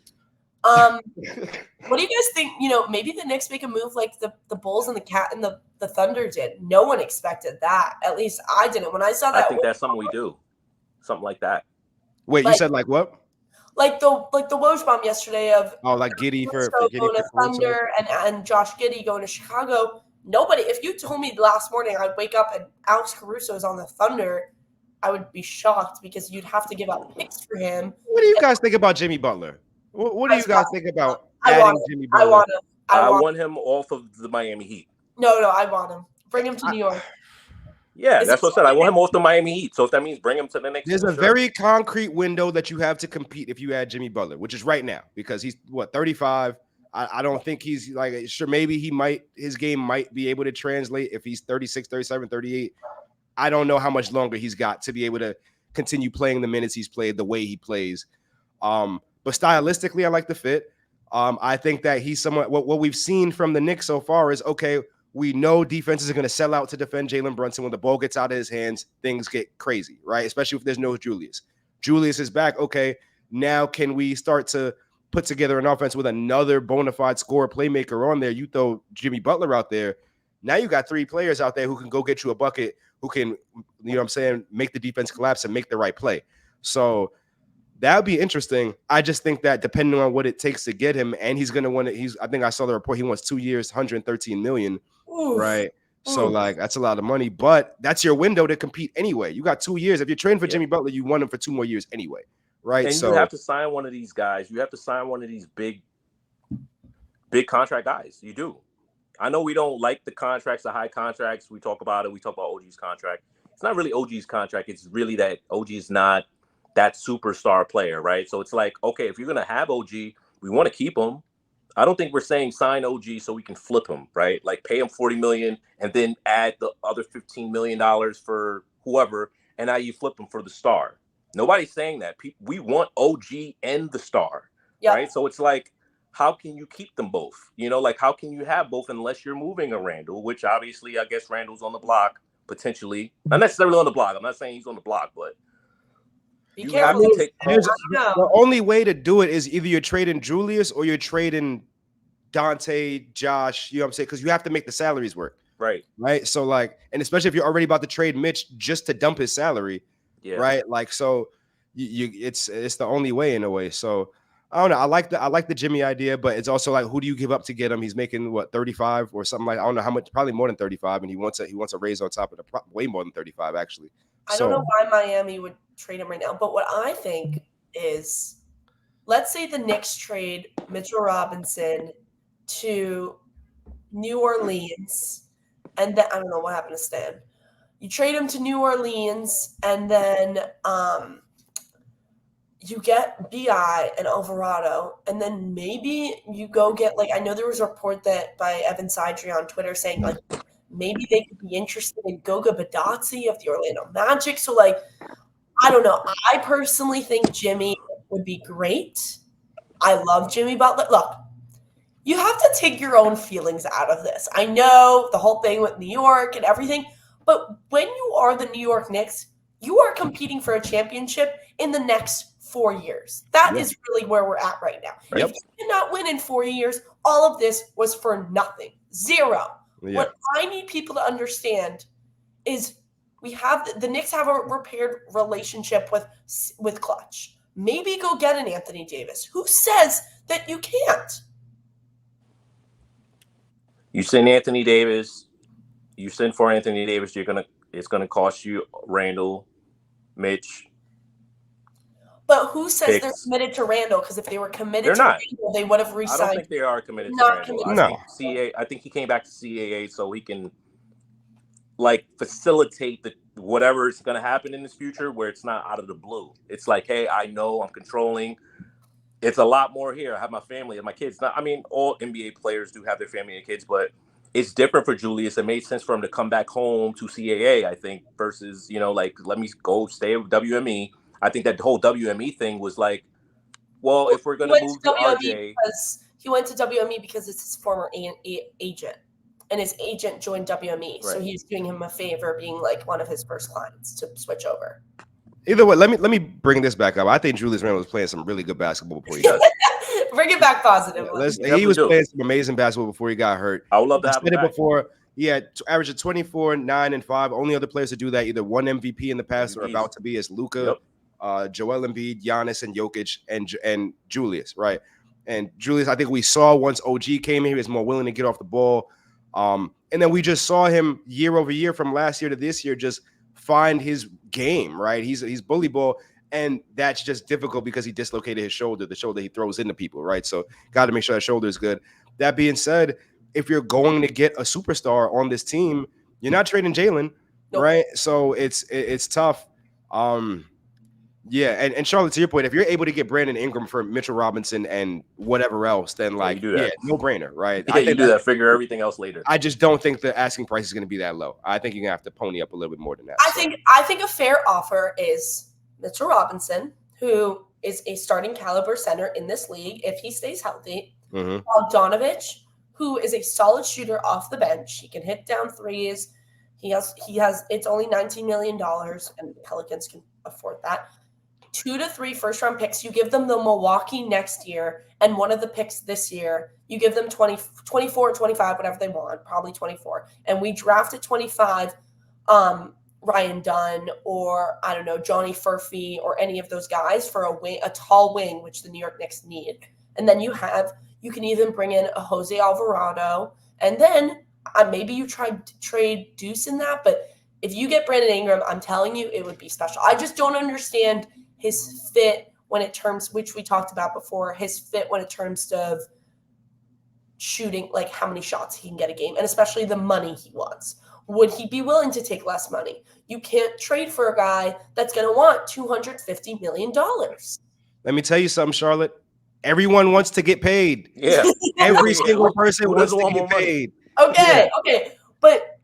What do you guys think? Maybe the Knicks make a move like the Bulls and the Thunder did. No one expected that. At least I didn't. When I saw that, I think that's something we do. Something like that. Wait, you said like what? Like the Woj bomb yesterday of like Giddey for going to Thunder and Josh Giddey going to Chicago. Nobody. If you told me last morning I'd wake up and Alex Caruso is on the Thunder, I would be shocked because you'd have to give up picks for him. What do you guys think about Jimmy Butler? What do you guys think about adding Jimmy Butler? I want him off of the Miami Heat. No, I want him. Bring him to New York. Yeah, that's what I said. I want him off the Miami Heat. So if that means bring him to the next, there's a very concrete window that you have to compete if you add Jimmy Butler, which is right now because he's 35. I don't think he's like sure. Maybe his game might be able to translate if he's 36, 37, 38. I don't know how much longer he's got to be able to continue playing the minutes he's played the way he plays. But stylistically, I like the fit. I think that he's somewhat what we've seen from the Knicks so far is okay. We know defenses are going to sell out to defend Jalen Brunson. When the ball gets out of his hands, things get crazy, right? Especially if there's no Julius. Julius is back. Okay, now can we start to put together an offense with another bona fide scorer playmaker on there? You throw Jimmy Butler out there. Now you got 3 players out there who can go get you a bucket, who can, make the defense collapse and make the right play. So that would be interesting. I just think that depending on what it takes to get him, and he's going to want to, I think I saw the report, he wants 2 years, $113 million, right? So like, that's a lot of money, but that's your window to compete anyway. You got 2 years. If you're trading for Jimmy Butler, you want him for 2 more years anyway. Right. And you have to sign one of these guys. You have to sign one of these big contract guys. You do. I know we don't like the contracts, the high contracts. We talk about it. We talk about OG's contract. It's not really OG's contract. It's really that OG is not that superstar player, right? So it's like, okay, if you're going to have OG, we want to keep him. I don't think we're saying sign OG so we can flip him, right? Like pay him $40 million and then add the other $15 million for whoever, and now you flip him for the star. Nobody's saying that. We want OG and the star, right? So it's like, how can you keep them both? You know, like how can you have both unless you're moving a Randle, which obviously I guess Randle's on the block potentially. Not necessarily on the block. I'm not saying he's on the block, but be careful. The only way to do it is either you're trading Julius or you're trading Dante, Josh, you know what I'm saying? Because you have to make the salaries work. Right. So like, and especially if you're already about to trade Mitch just to dump his salary, right? Like, so it's the only way in a way. So I don't know. I like the Jimmy idea, but it's also like, who do you give up to get him? He's making what, 35 or something like, I don't know how much, probably more than 35, and he wants a raise on top of way more than 35 actually. I don't know why Miami would trade him right now, but what I think is, let's say the Knicks trade Mitchell Robinson to New Orleans, and then I don't know what happened to Stan. You trade him to New Orleans, and then you get BI and Alvarado, and then maybe you go get, like, I know there was a report that by Evan Sidri on Twitter saying like maybe they could be interested in Goga Badazzi of the Orlando Magic. So like, I don't know. I personally think Jimmy would be great. I love Jimmy Butler. Look, you have to take your own feelings out of this. I know the whole thing with New York and everything, but when you are the New York Knicks, you are competing for a championship in the next 4 years. That is really where we're at right now. If you cannot win in 4 years, all of this was for nothing. Zero. What I need people to understand is the Knicks have a repaired relationship with Clutch. Maybe go get an Anthony Davis. Who says that you can't? You send Anthony Davis. You send for Anthony Davis. It's gonna cost you Randle, Mitch. But who says they're committed to Randle? Because if they were committed to Randle, they would have re-signed. I don't think they are committed to Randle. I think he came back to CAA so he can like facilitate whatever is going to happen in this future, where it's not out of the blue. It's like, hey, I know I'm controlling. It's a lot more here. I have my family and my kids. All NBA players do have their family and kids, but it's different for Julius. It made sense for him to come back home to CAA, I think, versus, like, let me go stay with WME. I think that whole WME thing was like, well, if we're going to move to RJ. He went to WME because it's his former agent, and his agent joined WME. Right. So he's doing him a favor being like one of his first clients to switch over. Either way, let me bring this back up. I think Julius Randle was playing some really good basketball before he got hurt. Bring it back positive. He was playing some amazing basketball before he got hurt. I would love to have him back. Before. He had averaged of 24, 9, and 5. Only other players to do that, either one MVP in the past or about to be, is Luka, Joel Embiid, Giannis, and Jokic, and Julius, right? And Julius, I think we saw once OG came in, he was more willing to get off the ball. And then we just saw him year over year from last year to this year just find his game, right? He's bully ball, and that's just difficult because he dislocated his shoulder, the shoulder he throws into people, right? So got to make sure that shoulder is good. That being said, if you're going to get a superstar on this team, you're not trading Jalen, right? So it's tough. Yeah, and Charlotte, to your point, if you're able to get Brandon Ingram for Mitchell Robinson and whatever else, then no brainer, right? Yeah, you do that. Figure everything else later. I just don't think the asking price is going to be that low. I think you're going to have to pony up a little bit more than that. I think a fair offer is Mitchell Robinson, who is a starting caliber center in this league if he stays healthy. Bogdanovich, who is a solid shooter off the bench. He can hit down threes. He has. It's only $19 million, and the Pelicans can afford that. 2 to 3 first-round picks. You give them the Milwaukee next year and one of the picks this year. You give them 24 or 25, whatever they want, probably 24. And we drafted 25 Ryan Dunn or, I don't know, Johnny Furphy or any of those guys for a tall wing, which the New York Knicks need. And then you can even bring in a Jose Alvarado. And then maybe you try to trade Deuce in that. But if you get Brandon Ingram, I'm telling you, it would be special. I just don't understand his fit when it terms, which we talked about before, his fit when it terms of shooting, like how many shots he can get a game, and especially the money he wants. Would he be willing to take less money? You can't trade for a guy that's going to want $250 million. Let me tell you something, Charlotte. Everyone wants to get paid. Yeah. Every single person wants to get paid. Okay, okay. But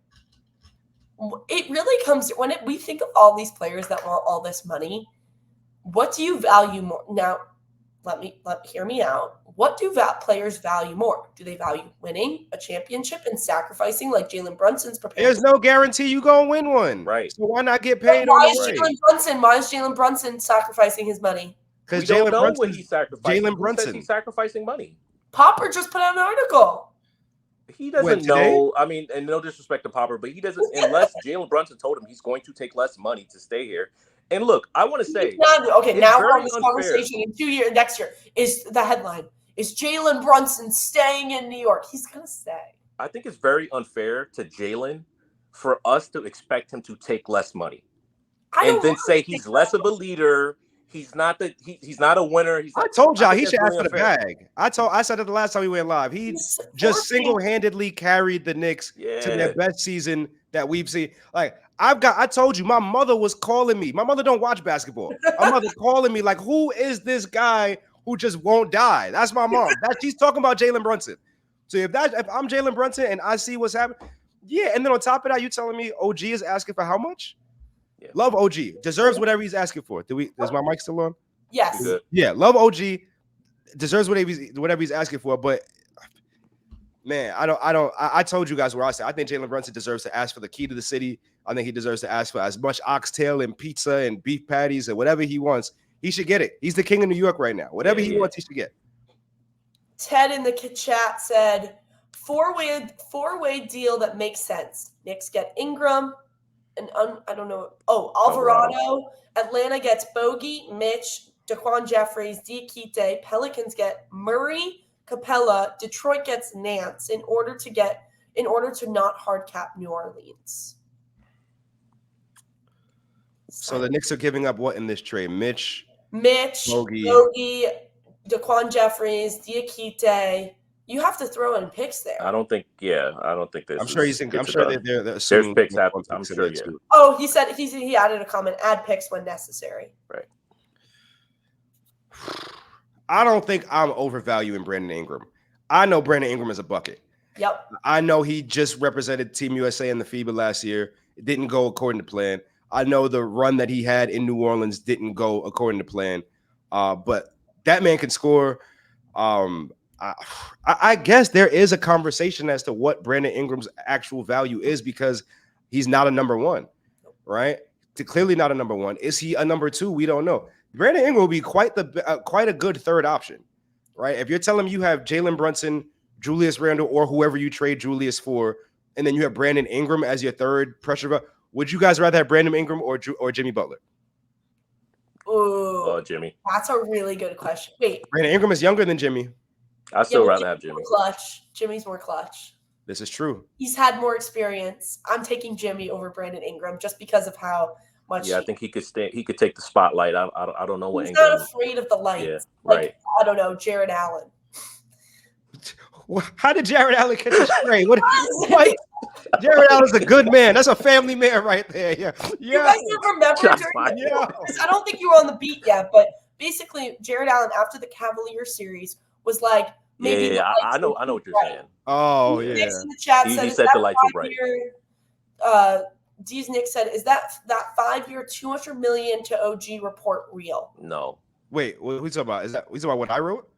it really comes when we think of all these players that want all this money. What do you value more? Now, hear me out. What do players value more? Do they value winning a championship and sacrificing like Jalen Brunson's prepared? There's no guarantee you gonna win one. Right. So why not get paid why on is the Why is Jalen Brunson sacrificing his money? Because Jalen Brunson, he's sacrificing. Jalen Brunson, he's sacrificing money. Popper just put out an article. He doesn't know. I mean, and no disrespect to Popper, but he doesn't unless Jalen Brunson told him he's going to take less money to stay here. And look, I want to say, now we're on this conversation in 2 years. Next year is the headline: is Jalen Brunson staying in New York? He's gonna stay. I think it's very unfair to Jalen for us to expect him to take less money, and then say he's less of a leader. He's not he's not a winner. I told y'all he should ask for the bag. I said it the last time we went live. He just single-handedly carried the Knicks to their best season that we've seen. Like I told you, my mother was calling me. My mother don't watch basketball. My mother calling me like, who is this guy who just won't die? That's my mom. She's talking about Jalen Brunson. So if I'm Jalen Brunson and I see what's happening, yeah. And then on top of that, you telling me OG is asking for how much? Yeah. Love OG. Deserves whatever he's asking for. Is my mic still on? Yes. Yeah, love OG. Deserves whatever he's asking for. But man, I told you guys where I said I think Jalen Brunson deserves to ask for the key to the city. I think he deserves to ask for as much oxtail and pizza and beef patties and whatever he wants. He should get it. He's the king of New York right now. Whatever he wants, he should get. Ted in the chat said four-way deal that makes sense. Knicks get Ingram. I don't know. Oh, Alvarado. Atlanta gets Bogey, Mitch, Daquan Jeffries, Diakite. Pelicans get Murray, Capella. Detroit gets Nance in order to not hard cap New Orleans. So the Knicks are giving up what in this trade? Mitch, Bogey, Daquan Jeffries, Diakite. You have to throw in picks there. I don't think there's. I'm sure they're assuming there's picks happen. I'm sure. Yeah. Oh, he said he added a comment. Add picks when necessary. Right. I don't think I'm overvaluing Brandon Ingram. I know Brandon Ingram is a bucket. Yep. I know he just represented Team USA in the FIBA last year. It didn't go according to plan. I know the run that he had in New Orleans didn't go according to plan. But that man can score. I guess there is a conversation as to what Brandon Ingram's actual value is because he's not a number one, right? Clearly not a number one. Is he a number two? We don't know. Brandon Ingram will be quite a good third option, right? If you're telling me you have Jalen Brunson, Julius Randle, or whoever you trade Julius for, and then you have Brandon Ingram as your third pressure, would you guys rather have Brandon Ingram or Jimmy Butler? Ooh, Jimmy. That's a really good question. Wait, Brandon Ingram is younger than Jimmy. I'd still rather have Jimmy. Jimmy's more clutch. This is true. He's had more experience. I'm taking Jimmy over Brandon Ingram just because of how much. Yeah, I think he could stay. He could take the spotlight. I don't know what he's Ingram. Not afraid of the lights. Yeah, right. I don't know, Jared Allen. How did Jared Allen catch a stray? What? Jared Allen's a good man. That's a family man right there. Yeah. You guys remember? I don't think you were on the beat yet, but basically, Jared Allen after the Cavaliers series was like, maybe. Yeah, I know what you're saying. Oh, yeah. Nick's in the chat he said the lights were bright. D's Nick said, "Is that 5-year, $200 million to OG report real?" No. Wait, what are we talking about? Is that we talking about what I wrote?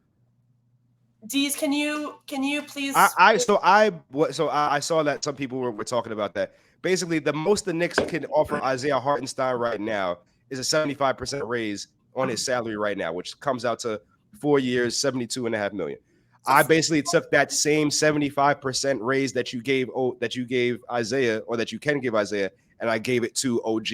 D's, can you please? I saw that some people were talking about that. Basically, the most the Knicks can offer Isaiah Hartenstein right now is a 75% raise on his salary right now, which comes out to 4 years, $72.5 million. I basically took that same 75% raise that you gave Isaiah, or that you can give Isaiah, and I gave it to OG,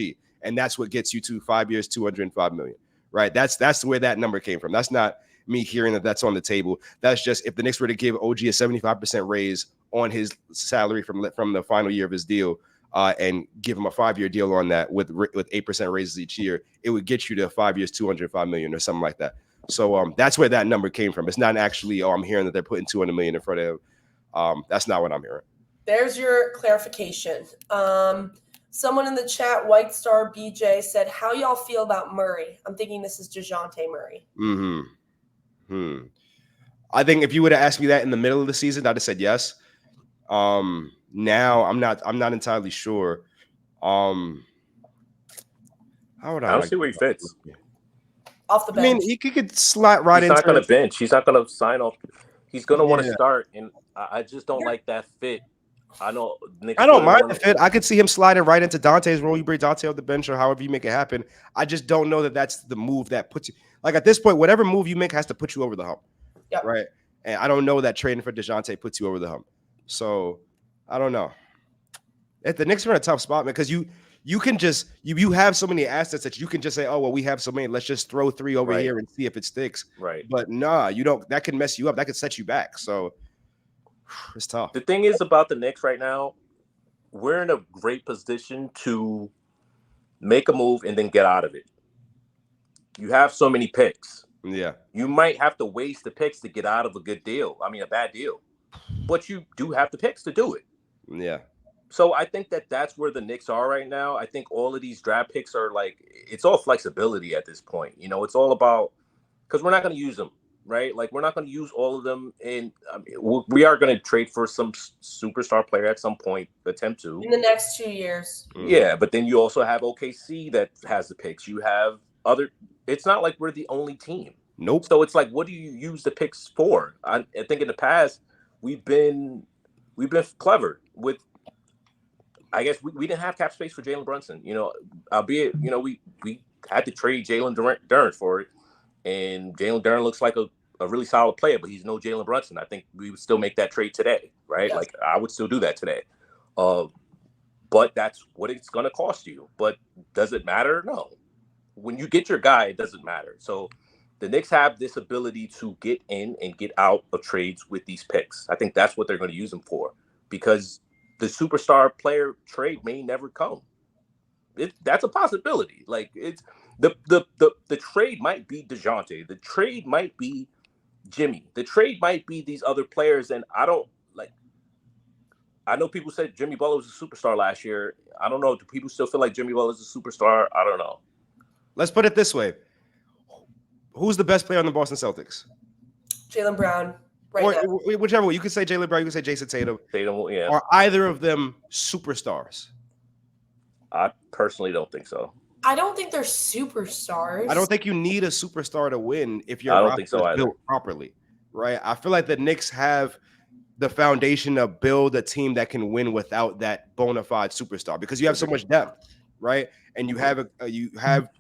and that's what gets you to 5 years, $205 million. Right? That's where that number came from. That's not me hearing that's on the table. That's just if the Knicks were to give OG a 75% raise on his salary from the final year of his deal, and give him a 5-year deal on that with 8% raises each year, it would get you to 5 years, $205 million or something like that. So that's where that number came from. It's not actually, I'm hearing that they're putting $200 million in front of him. That's not what I'm hearing. There's your clarification. Someone in the chat, White Star BJ, said, how y'all feel about Murray? I'm thinking this is DeJounte Murray. I think if you would have asked me that in the middle of the season, I'd have said yes. Now I'm not entirely sure. How would I don't see where he fits. Off the bench. I mean, he could slot right He's into. He's not going to bench. He's not going to sign off. He's going to want to start, and I just don't like that fit. I know. I don't mind the fit. I could see him sliding right into Dante's role. You bring Dante off the bench or however you make it happen. I just don't know that that's the move that puts you. Like at this point, whatever move you make has to put you over the hump. Yep. Right. And I don't know that trading for DeJounte puts you over the hump. So I don't know. If the Knicks are in a tough spot, man, because you can just you have so many assets that you can just say, oh well, we have so many. Let's just throw 3 over here and see if it sticks. Right. But nah, you don't. That can mess you up. That could set you back. So it's tough. The thing is about the Knicks right now, we're in a great position to make a move and then get out of it. You have so many picks. Yeah. You might have to waste the picks to get out of a good deal. I mean, a bad deal. But you do have the picks to do it. Yeah. So I think that's where the Knicks are right now. I think all of these draft picks are like, it's all flexibility at this point. You know, it's all about, because we're not going to use them, right? Like, we're not going to use all of them. And I mean, we are going to trade for some superstar player at some point, attempt to. In the next 2 years. Yeah, but then you also have OKC that has the picks. You have other, it's not like we're the only team. Nope. So it's like, what do you use the picks for? I think in the past, we've been clever with, I guess we didn't have cap space for Jalen Brunson, you know, albeit, you know, we had to trade Jalen Duren for it. And Jalen Duren looks like a really solid player, but he's no Jalen Brunson. I think we would still make that trade today, right? Yes. Like, I would still do that today. But that's what it's going to cost you. But does it matter? No. When you get your guy, it doesn't matter. So the Knicks have this ability to get in and get out of trades with these picks. I think that's what they're going to use them for, because the superstar player trade may never come. That's a possibility. Like, it's the trade might be DeJounte. The trade might be Jimmy. The trade might be these other players. And I know people said Jimmy Butler was a superstar last year. I don't know. Do people still feel like Jimmy Butler is a superstar? I don't know. Let's put it this way. Who's the best player on the Boston Celtics? Jaylen Brown. Whichever way. You could say Jaylen Brown, you could say Jason Tatum. Yeah. Are either of them superstars? I personally don't think so. I don't think they're superstars. I don't think you need a superstar to win if your roster is built properly, right? I feel like the Knicks have the foundation to build a team that can win without that bona fide superstar, because you have so much depth, right? And you have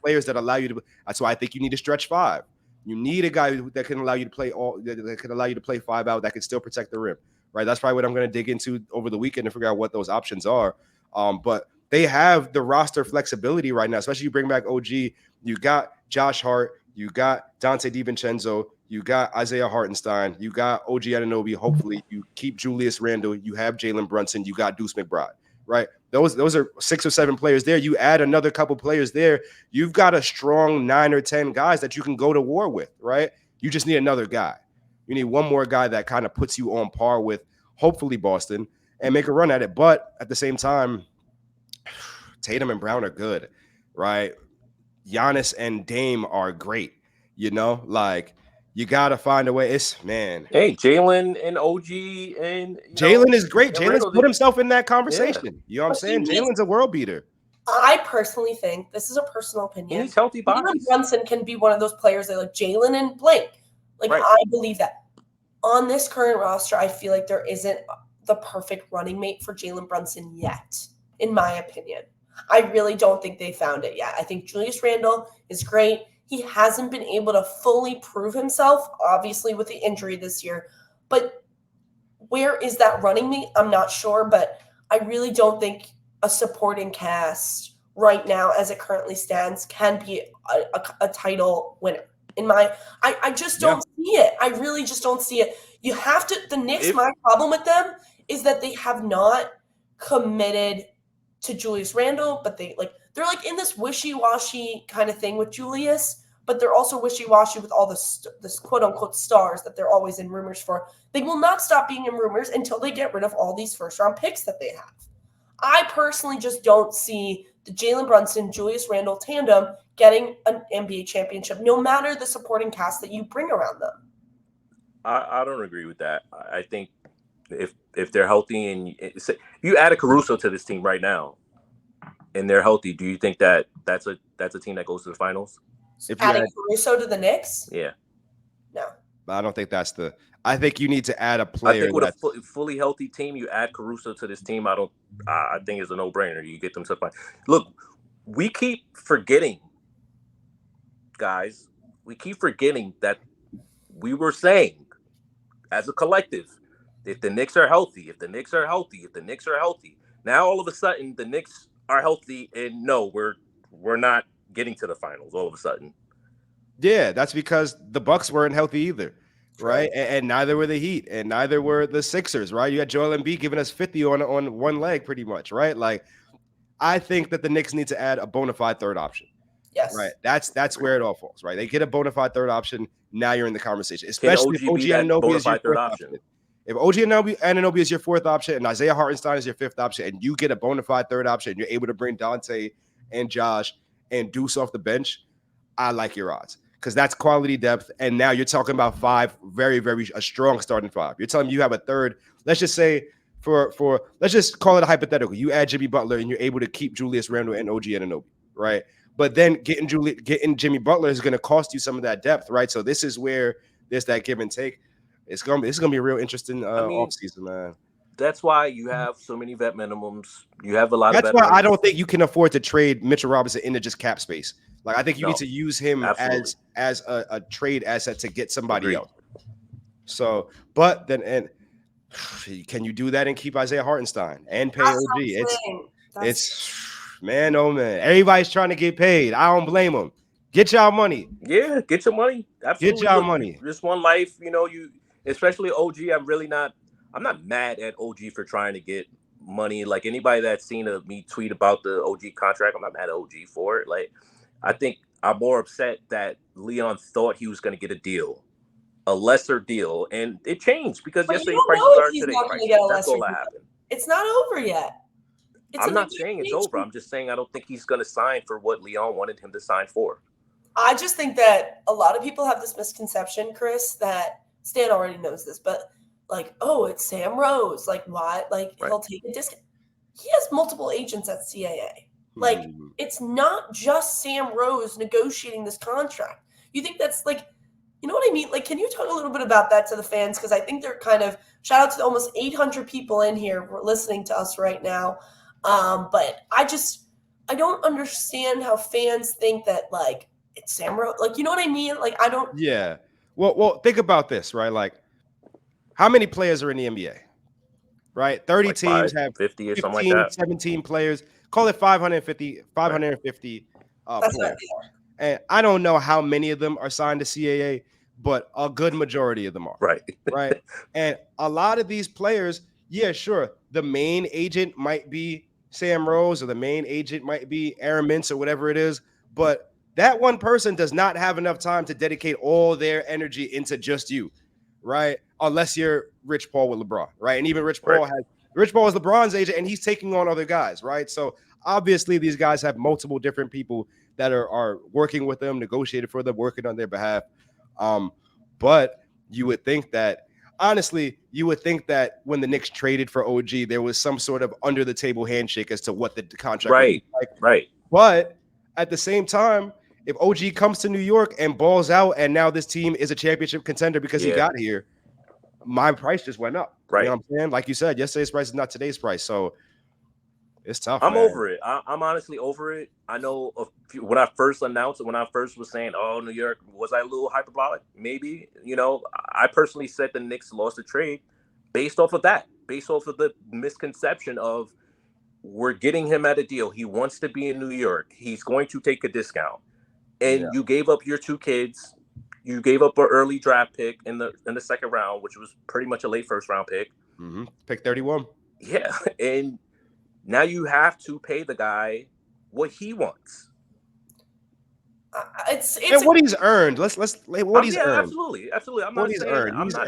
players that allow you to. That's why I think you need a stretch 5. You need a guy that can allow you to play that can allow you to play 5 out, that can still protect the rim, right? That's probably what I'm going to dig into over the weekend to figure out what those options are. But they have the roster flexibility right now, especially you bring back OG. You got Josh Hart, you got Dante DiVincenzo, you got Isaiah Hartenstein, you got OG Anunoby. Hopefully, you keep Julius Randle, you have Jalen Brunson, you got Deuce McBride, right? Those are 6 or 7 players there. You add another couple players there, you've got a strong 9 or 10 guys that you can go to war with, right? You just need another guy. You need one more guy that kind of puts you on par with, hopefully, Boston, and make a run at it. But at the same time, Tatum and Brown are good, right? Giannis and Dame are great. You know, like, you got to find a way. Hey, Jalen and OG and Jalen is great. Jalen's put himself in that conversation. Yeah. You know what I'm saying? Jalen's a world beater. I personally think, this is a personal opinion, he's healthy bodies. Brunson can be one of those players that, like, Jalen and blank. Like, right. I believe that. On this current roster, I feel like there isn't the perfect running mate for Jalen Brunson yet, in my opinion. I really don't think they found it yet. I think Julius Randle is great. He hasn't been able to fully prove himself, obviously, with the injury this year. But where is that running mate? I'm not sure, but I really don't think a supporting cast right now, as it currently stands, can be a title winner. I just don't see it. I really just don't see it. You have to. The Knicks, my problem with them is that they have not committed to Julius Randle, but they're like in this wishy-washy kind of thing with Julius. but they're also wishy-washy with all this quote-unquote stars that they're always in rumors for. They will not stop being in rumors until they get rid of all these first-round picks that they have. I personally just don't see the Jalen Brunson, Julius Randle tandem getting an NBA championship, no matter the supporting cast that you bring around them. I don't agree with that. I think if they're healthy and you add a Caruso to this team right now and they're healthy, do you think that that's a team that goes to the finals? If Adding Caruso to the Knicks? Yeah. No. I don't think that's the. I think you need to add a player. I think with a fully healthy team, you add Caruso to this team. I think it's a no-brainer. You get them to the finals. Look, we keep forgetting, guys. We keep forgetting that we were saying, as a collective, if the Knicks are healthy, if the Knicks are healthy, if the Knicks are healthy. Now all of a sudden the Knicks are healthy, and no, we're not getting to the finals all of a sudden. Yeah, that's because the Bucks weren't healthy either, right? And neither were the Heat, and neither were the Sixers, right? You had Joel Embiid giving us 50 on one leg, pretty much, right? Like, I think that the Knicks need to add a bona fide third option. Yes. Right. That's where it all falls, right? They get a bona fide third option. Now you're in the conversation, especially if OG Anunoby is your fourth option. If OG Anunoby is your fourth option and Isaiah Hartenstein is your fifth option, and you get a bona fide third option, and you're able to bring Dante and Josh and Deuce off the bench, I like your odds because that's quality depth. And now you're talking about five, very, very a strong starting five. You're telling me you have a third. Let's just say for let's just call it a hypothetical. You add Jimmy Butler and you're able to keep Julius Randle and OG Anunoby, right? But then getting Jimmy Butler is going to cost you some of that depth, right? So this is where there's that give and take. This is gonna be a real interesting offseason, man. That's why you have so many vet minimums. You have a lot of. That's why I don't think you can afford to trade Mitchell Robinson into just cap space. Like I think you need to use him as a trade asset to get somebody else. So, but then can you do that and keep Isaiah Hartenstein and pay OG? It's man, oh man. Everybody's trying to get paid. I don't blame them. Get y'all money. Yeah, get your money. Absolutely. Get y'all money. Just one life, you especially OG. I'm not mad at OG for trying to get money. Like anybody that's seen me tweet about the OG contract, I'm not mad at OG for it. Like I think I'm more upset that Leon thought he was going to get a deal, a lesser deal, and it changed because yesterday's prices are today's prices. That's all that happened. It's not over yet. I'm not saying it's over. I'm just saying I don't think he's going to sign for what Leon wanted him to sign for. I just think that a lot of people have this misconception, Chris, that Stan already knows this, but like, oh, it's Sam Rose. Like, why? Like, he'll take a discount. He has multiple agents at CAA. Like, it's not just Sam Rose negotiating this contract. You think that's like, you know what I mean? Like, can you talk a little bit about that to the fans? Because I think they're kind of, shout out to the almost 800 people in here listening to us right now. But I don't understand how fans think that, like, it's Sam Rose. Like, you know what I mean? Like, I don't. Yeah. Well, think about this, right? Like, how many players are in the NBA? Right? 30 teams have 50 or something like that. 17 players. Call it 550 players. And I don't know how many of them are signed to CAA, but a good majority of them are. Right. Right. And a lot of these players, yeah, sure. The main agent might be Sam Rose or the main agent might be Aaron Mintz or whatever it is. But that one person does not have enough time to dedicate all their energy into just you. Right. Unless you're Rich Paul with LeBron. Right. And even Rich Paul is LeBron's agent and he's taking on other guys. Right. So obviously these guys have multiple different people that are working with them, negotiated for them, working on their behalf. But you would think that, honestly, when the Knicks traded for OG, there was some sort of under the table handshake as to what the contract would be like. Right. But at the same time, if OG comes to New York and balls out and now this team is a championship contender because he got here, my price just went up. Right. You know what I'm saying? Like you said, yesterday's price is not today's price. So it's tough. I'm over it. I'm honestly over it. I know when I first announced it, when I first was saying, oh, New York, was I a little hyperbolic? Maybe. I personally said the Knicks lost the trade based off of that, based off of the misconception of we're getting him at a deal. He wants to be in New York. He's going to take a discount. And you gave up your two kids. You gave up an early draft pick in the second round, which was pretty much a late first round pick. Mm-hmm. Pick 31. Yeah. And now you have to pay the guy what he wants. It's And what he's earned. Let's what he's earned. Absolutely. I'm What not he's saying earned. I'm He's not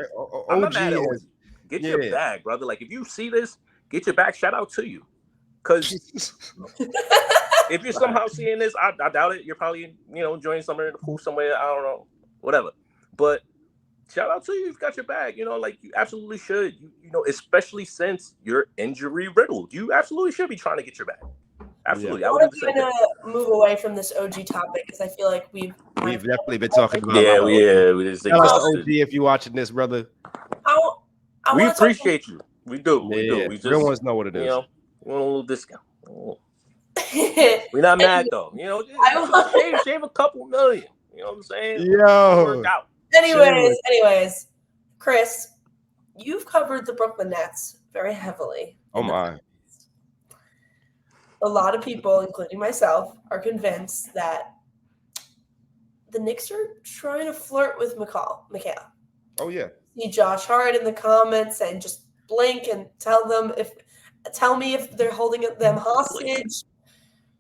OG mad at OG. is Get your bag, brother. Like if you see this, get your bag. Shout out to you. Because if you're somehow seeing this, I doubt it. You're probably, enjoying somewhere in the pool somewhere. I don't know, whatever. But shout out to you. You've got your bag. Like you absolutely should. Especially since you're injury riddled, you absolutely should be trying to get your bag. Absolutely. I want to move away from this OG topic because I feel like we've definitely been talking about. We just tell us OG if you're watching this, brother. We appreciate you. We do. We do. We just real ones know what it is. We want a little discount. We're not mad though. Shave a couple million. You know what I'm saying? Yo. Anyways, Chris, you've covered the Brooklyn Nets very heavily. Oh my. A lot of people, including myself, are convinced that the Knicks are trying to flirt with Mikal. Oh yeah. See Josh Hart in the comments and just blink and tell me if they're holding them hostage.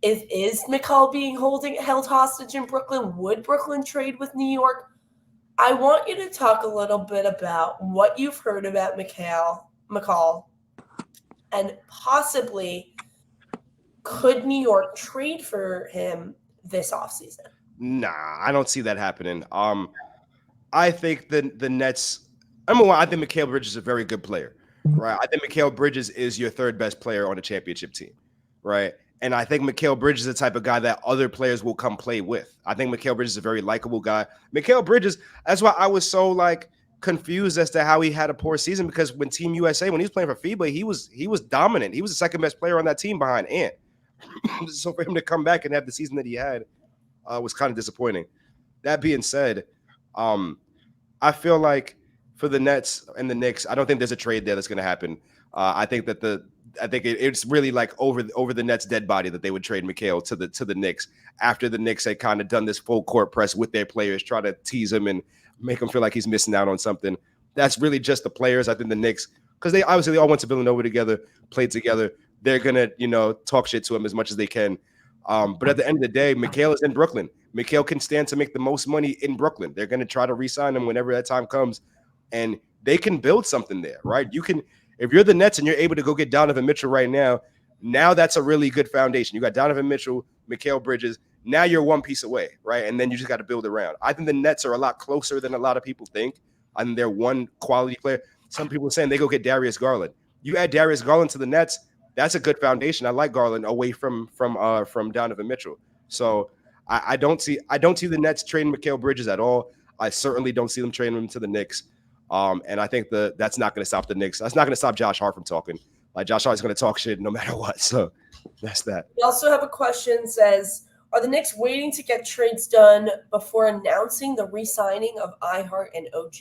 Is Mikal being held hostage in Brooklyn? Would Brooklyn trade with New York? I want you to talk a little bit about what you've heard about Mikal, and possibly could New York trade for him this offseason? Nah, I don't see that happening. I think the Nets. Number one, I think Mikal Bridges is a very good player, right? I think Mikal Bridges is your third best player on a championship team, right? And I think Mikal Bridges is the type of guy that other players will come play with. I think Mikal Bridges is a very likable guy. Mikal Bridges, that's why I was so confused as to how he had a poor season, because when Team USA, when he was playing for FIBA, he was dominant. He was the second best player on that team behind Ant. So for him to come back and have the season that he had was kind of disappointing. That being said, I feel like for the Nets and the Knicks, I don't think there's a trade there that's going to happen. I think that it's really over the Nets' dead body that they would trade Mikal to the Knicks after the Knicks had kind of done this full court press with their players, try to tease him and make him feel like he's missing out on something. That's really just the players. I think the Knicks, because they all went to Villanova together, played together. They're gonna talk shit to him as much as they can. But at the end of the day, Mikal is in Brooklyn. Mikal can stand to make the most money in Brooklyn. They're gonna try to re-sign him whenever that time comes, and they can build something there, right? You can. If you're the Nets and you're able to go get Donovan Mitchell right now that's a really good foundation. You got Donovan Mitchell, Mikal Bridges. Now you're one piece away, right? And then you just got to build around. I think the Nets are a lot closer than a lot of people think. I think they're one quality player. Some people are saying they go get Darius Garland. You add Darius Garland to the Nets, that's a good foundation. I like Garland away from Donovan Mitchell. So I don't see the Nets trading Mikal Bridges at all. I certainly don't see them trading him to the Knicks. And I think that's not going to stop the Knicks. That's not going to stop Josh Hart from talking. Like Josh Hart is going to talk shit no matter what. So that's that. We also have a question says, are the Knicks waiting to get trades done before announcing the re-signing of iHeart and OG?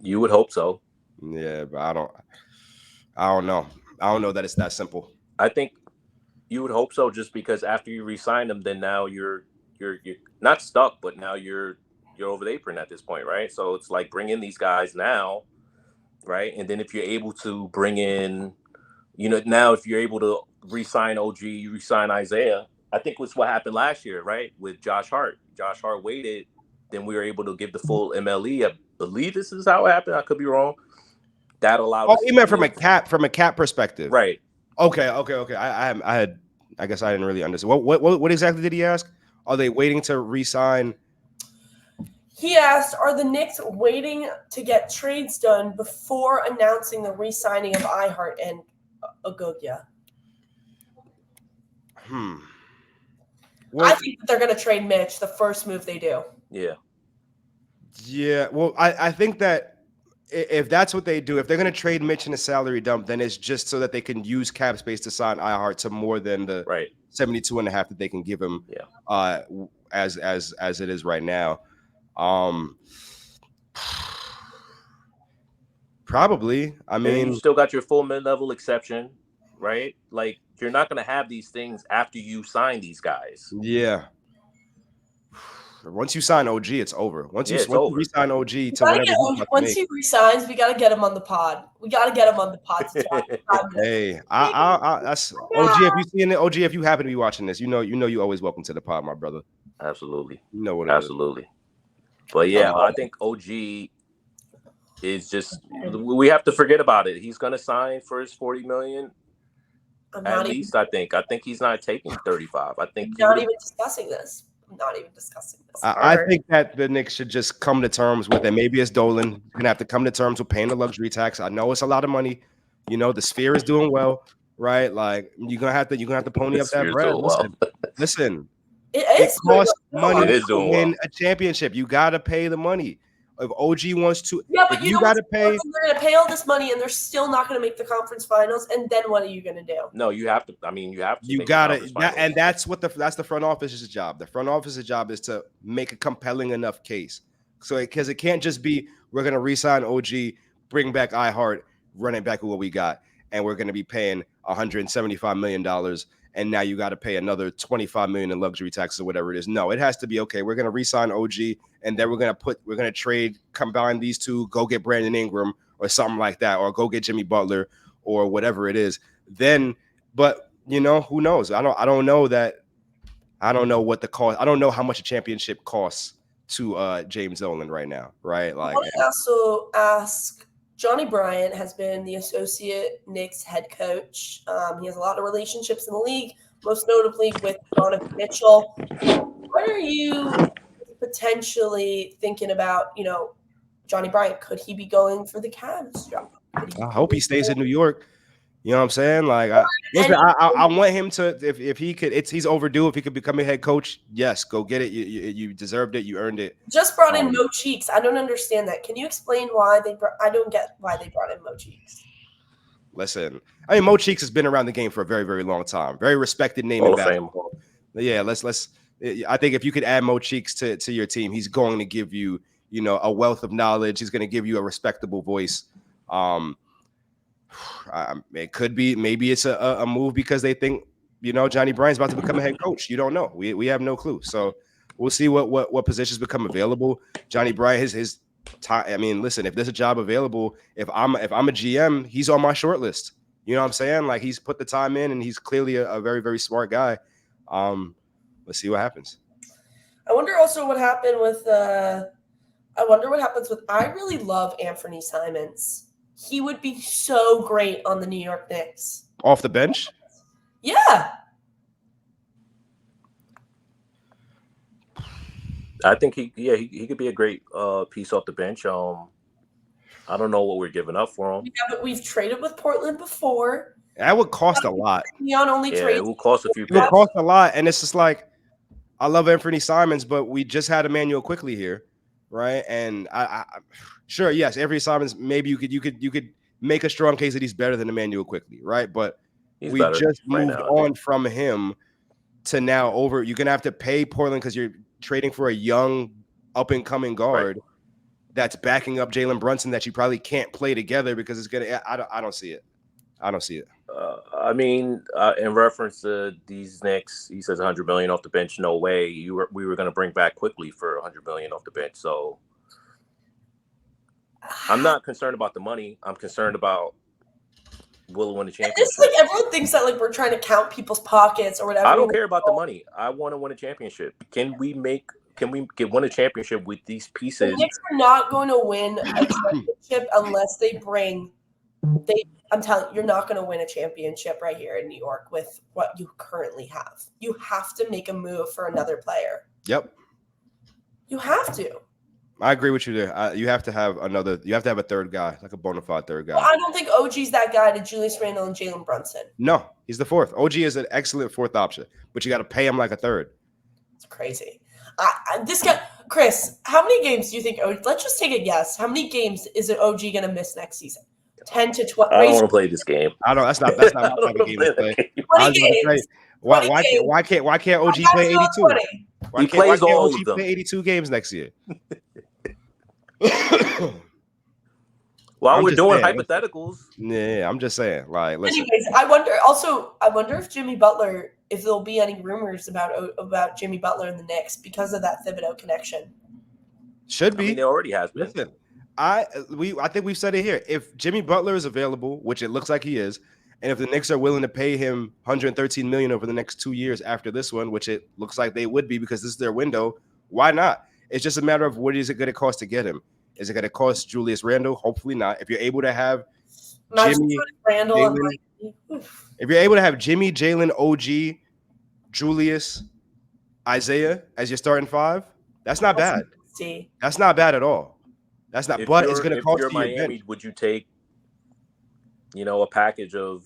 You would hope so. Yeah, but I don't know. I don't know that it's that simple. I think you would hope so, just because after you re-sign them, then now you're not stuck, but now you're over the apron at this point, right? So it's like, bring in these guys now, right? And then if you're able to bring in, now if you're able to re-sign OG, you re-sign Isaiah. I think was what happened last year, right? With Josh Hart. Josh Hart waited, then we were able to give the full MLE. I believe this is how it happened. I could be wrong. That allowed us. Oh, you meant from a cap perspective, right? Okay. I guess I didn't really understand. What exactly did he ask? Are they waiting to re-sign? He asked, are the Knicks waiting to get trades done before announcing the re-signing of iHeart and Agogia? Well, I think that they're going to trade Mitch the first move they do. Yeah. Well, I think that if that's what they do, if they're going to trade Mitch in a salary dump, then it's just so that they can use cap space to sign iHeart to more than the 72.5 that they can give him as it is right now. Probably. I mean, you still got your full mid-level exception, right? Like, you're not going to have these things after you sign these guys. Yeah. Once you sign OG, it's over. Once you re-sign OG to whatever. Once he resigns, we got to get him on the pod. We got to get him on the pod to talk. Hey, that's OG. If you see it, OG, if you happen to be watching this, you know, you always welcome to the pod, my brother. Absolutely. You know what it Absolutely. But yeah, I think OG is just, we have to forget about it. He's going to sign for his $40 million. At least, I think he's not taking 35. I think I'm not even discussing this. I think that the Knicks should just come to terms with it. Maybe it's Dolan gonna have to come to terms with paying the luxury tax. I know it's a lot of money. You know, the Sphere is doing well, right? Like you're gonna have to pony up that bread. Listen. It costs money to win a championship. You gotta pay the money. If OG wants to, yeah, but you gotta pay. They're gonna pay all this money, and they're still not gonna make the conference finals. And then what are you gonna do? No, you have to. I mean, you have to. You gotta, and that's what that's the front office's job. The front office's job is to make a compelling enough case. So because it can't just be we're gonna re-sign OG, bring back iHeart, run it back with what we got, and we're gonna be paying $175 million. And now you got to pay another $25 million in luxury taxes or whatever it is. No, it has to be okay. We're going to re-sign OG, and then we're going to trade, combine these two, go get Brandon Ingram or something like that, or go get Jimmy Butler or whatever it is. Then, but you know, who knows? I don't know what the cost. I don't know how much a championship costs to James Dolan right now, right? Like, I also ask. Johnny Bryant has been the associate Knicks head coach. He has a lot of relationships in the league, most notably with Donovan Mitchell. What are you potentially thinking about, Johnny Bryant? Could he be going for the Cavs job? I hope he stays in New York. You know what I'm saying? Like, I want him to, if he could, he's overdue. If he could become a head coach, yes, go get it. You deserved it. You earned it. Just brought in Mo Cheeks. I don't understand that. Can you explain why I don't get why they brought in Mo Cheeks. Listen, I mean, Mo Cheeks has been around the game for a very, very long time. Very respected name in basketball. Yeah, let's. I think if you could add Mo Cheeks to your team, he's going to give you, a wealth of knowledge. He's going to give you a respectable voice. It could be, maybe it's a move because they think, Johnny Bryant's about to become a head coach. You don't know. We have no clue. So we'll see what positions become available. Johnny Bryant, his time. I mean, listen, if there's a job available, if I'm a GM, he's on my short list. You know what I'm saying? Like, he's put the time in, and he's clearly a very, very smart guy. Let's see what happens. I wonder also what happened with. I really love Anthony Simons. He would be so great on the New York Knicks. Off the bench? Yeah. I think he could be a great piece off the bench. I don't know what we're giving up for him. Yeah, but we've traded with Portland before. That would cost a lot. It will cost a few. It would cost a lot, and it's just like, I love Anthony Simons, but we just had Emmanuel Quickley here, right? And I sure, yes, Anthony Simons. Maybe you could make a strong case that he's better than Emmanuel Quickley, right? But we just moved on from him to now over. You're gonna have to pay Portland because you're trading for a young, up and coming guard that's backing up Jalen Brunson that you probably can't play together because it's gonna. I don't see it. I don't see it. I mean, in reference to these Knicks, he says $100 million off the bench. No way. We were going to bring back Quickly for $100 million off the bench. So I'm not concerned about the money. I'm concerned about will win the championship. It's like everyone thinks that like we're trying to count people's pockets or whatever. I don't care about the money. I want to win a championship. Can we win a championship with these pieces? The Knicks are not going to win a championship unless they bring. I'm telling you, you're not going to win a championship right here in New York with what you currently have. You have to make a move for another player. Yep. You have to. I agree with you there. You have to have a third guy, like a bona fide third guy. Well, I don't think OG's that guy to Julius Randle and Jalen Brunson. No, he's the fourth. OG is an excellent fourth option, but you got to pay him like a third. It's crazy. This guy, Chris, how many games do you think let's just take a guess. How many games is an OG going to miss next season? 10 to 12. I don't want to play this game. I don't. That's not my type of game to play. 20 games. Why can't OG play 82? He plays all of them. Play 82 games next year. While we're doing hypotheticals. Yeah, I'm just saying. Like, listen. Anyways, I wonder if Jimmy Butler, if there'll be any rumors about Jimmy Butler in the Knicks because of that Thibodeau connection. Should be. I mean, there already has been. Listen, I think we've said it here. If Jimmy Butler is available, which it looks like he is, And if the Knicks are willing to pay him $113 million over the next 2 years after this one, which it looks like they would be because this is their window, why not? It's just a matter of what is it going to cost to get him. Is it going to cost Julius Randle? Hopefully not. If you're able to have Jimmy, Randle, if you're able to have Jimmy, Jalen, OG, Julius, Isaiah as your starting five, that's not bad. That's not bad at all. That's not. But it's going to cost you your Miami, bench. Would you take, a package of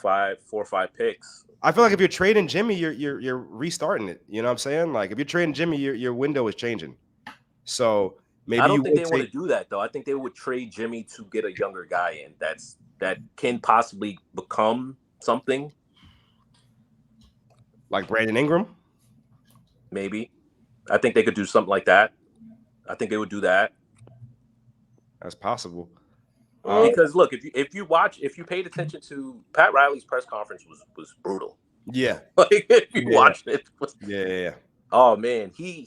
4 or 5 picks? I feel like if you're trading Jimmy, you're restarting it. You know what I'm saying? Like if you're trading Jimmy, your window is changing. So maybe I don't think they want to do that though. I think they would trade Jimmy to get a younger guy in that can possibly become something. Like Brandon Ingram? Maybe. I think they could do something like that. I think they would do that. That's possible. Because look, if you paid attention to Pat Riley's press conference was brutal. Yeah. Like if you watched it. Yeah. Oh man, he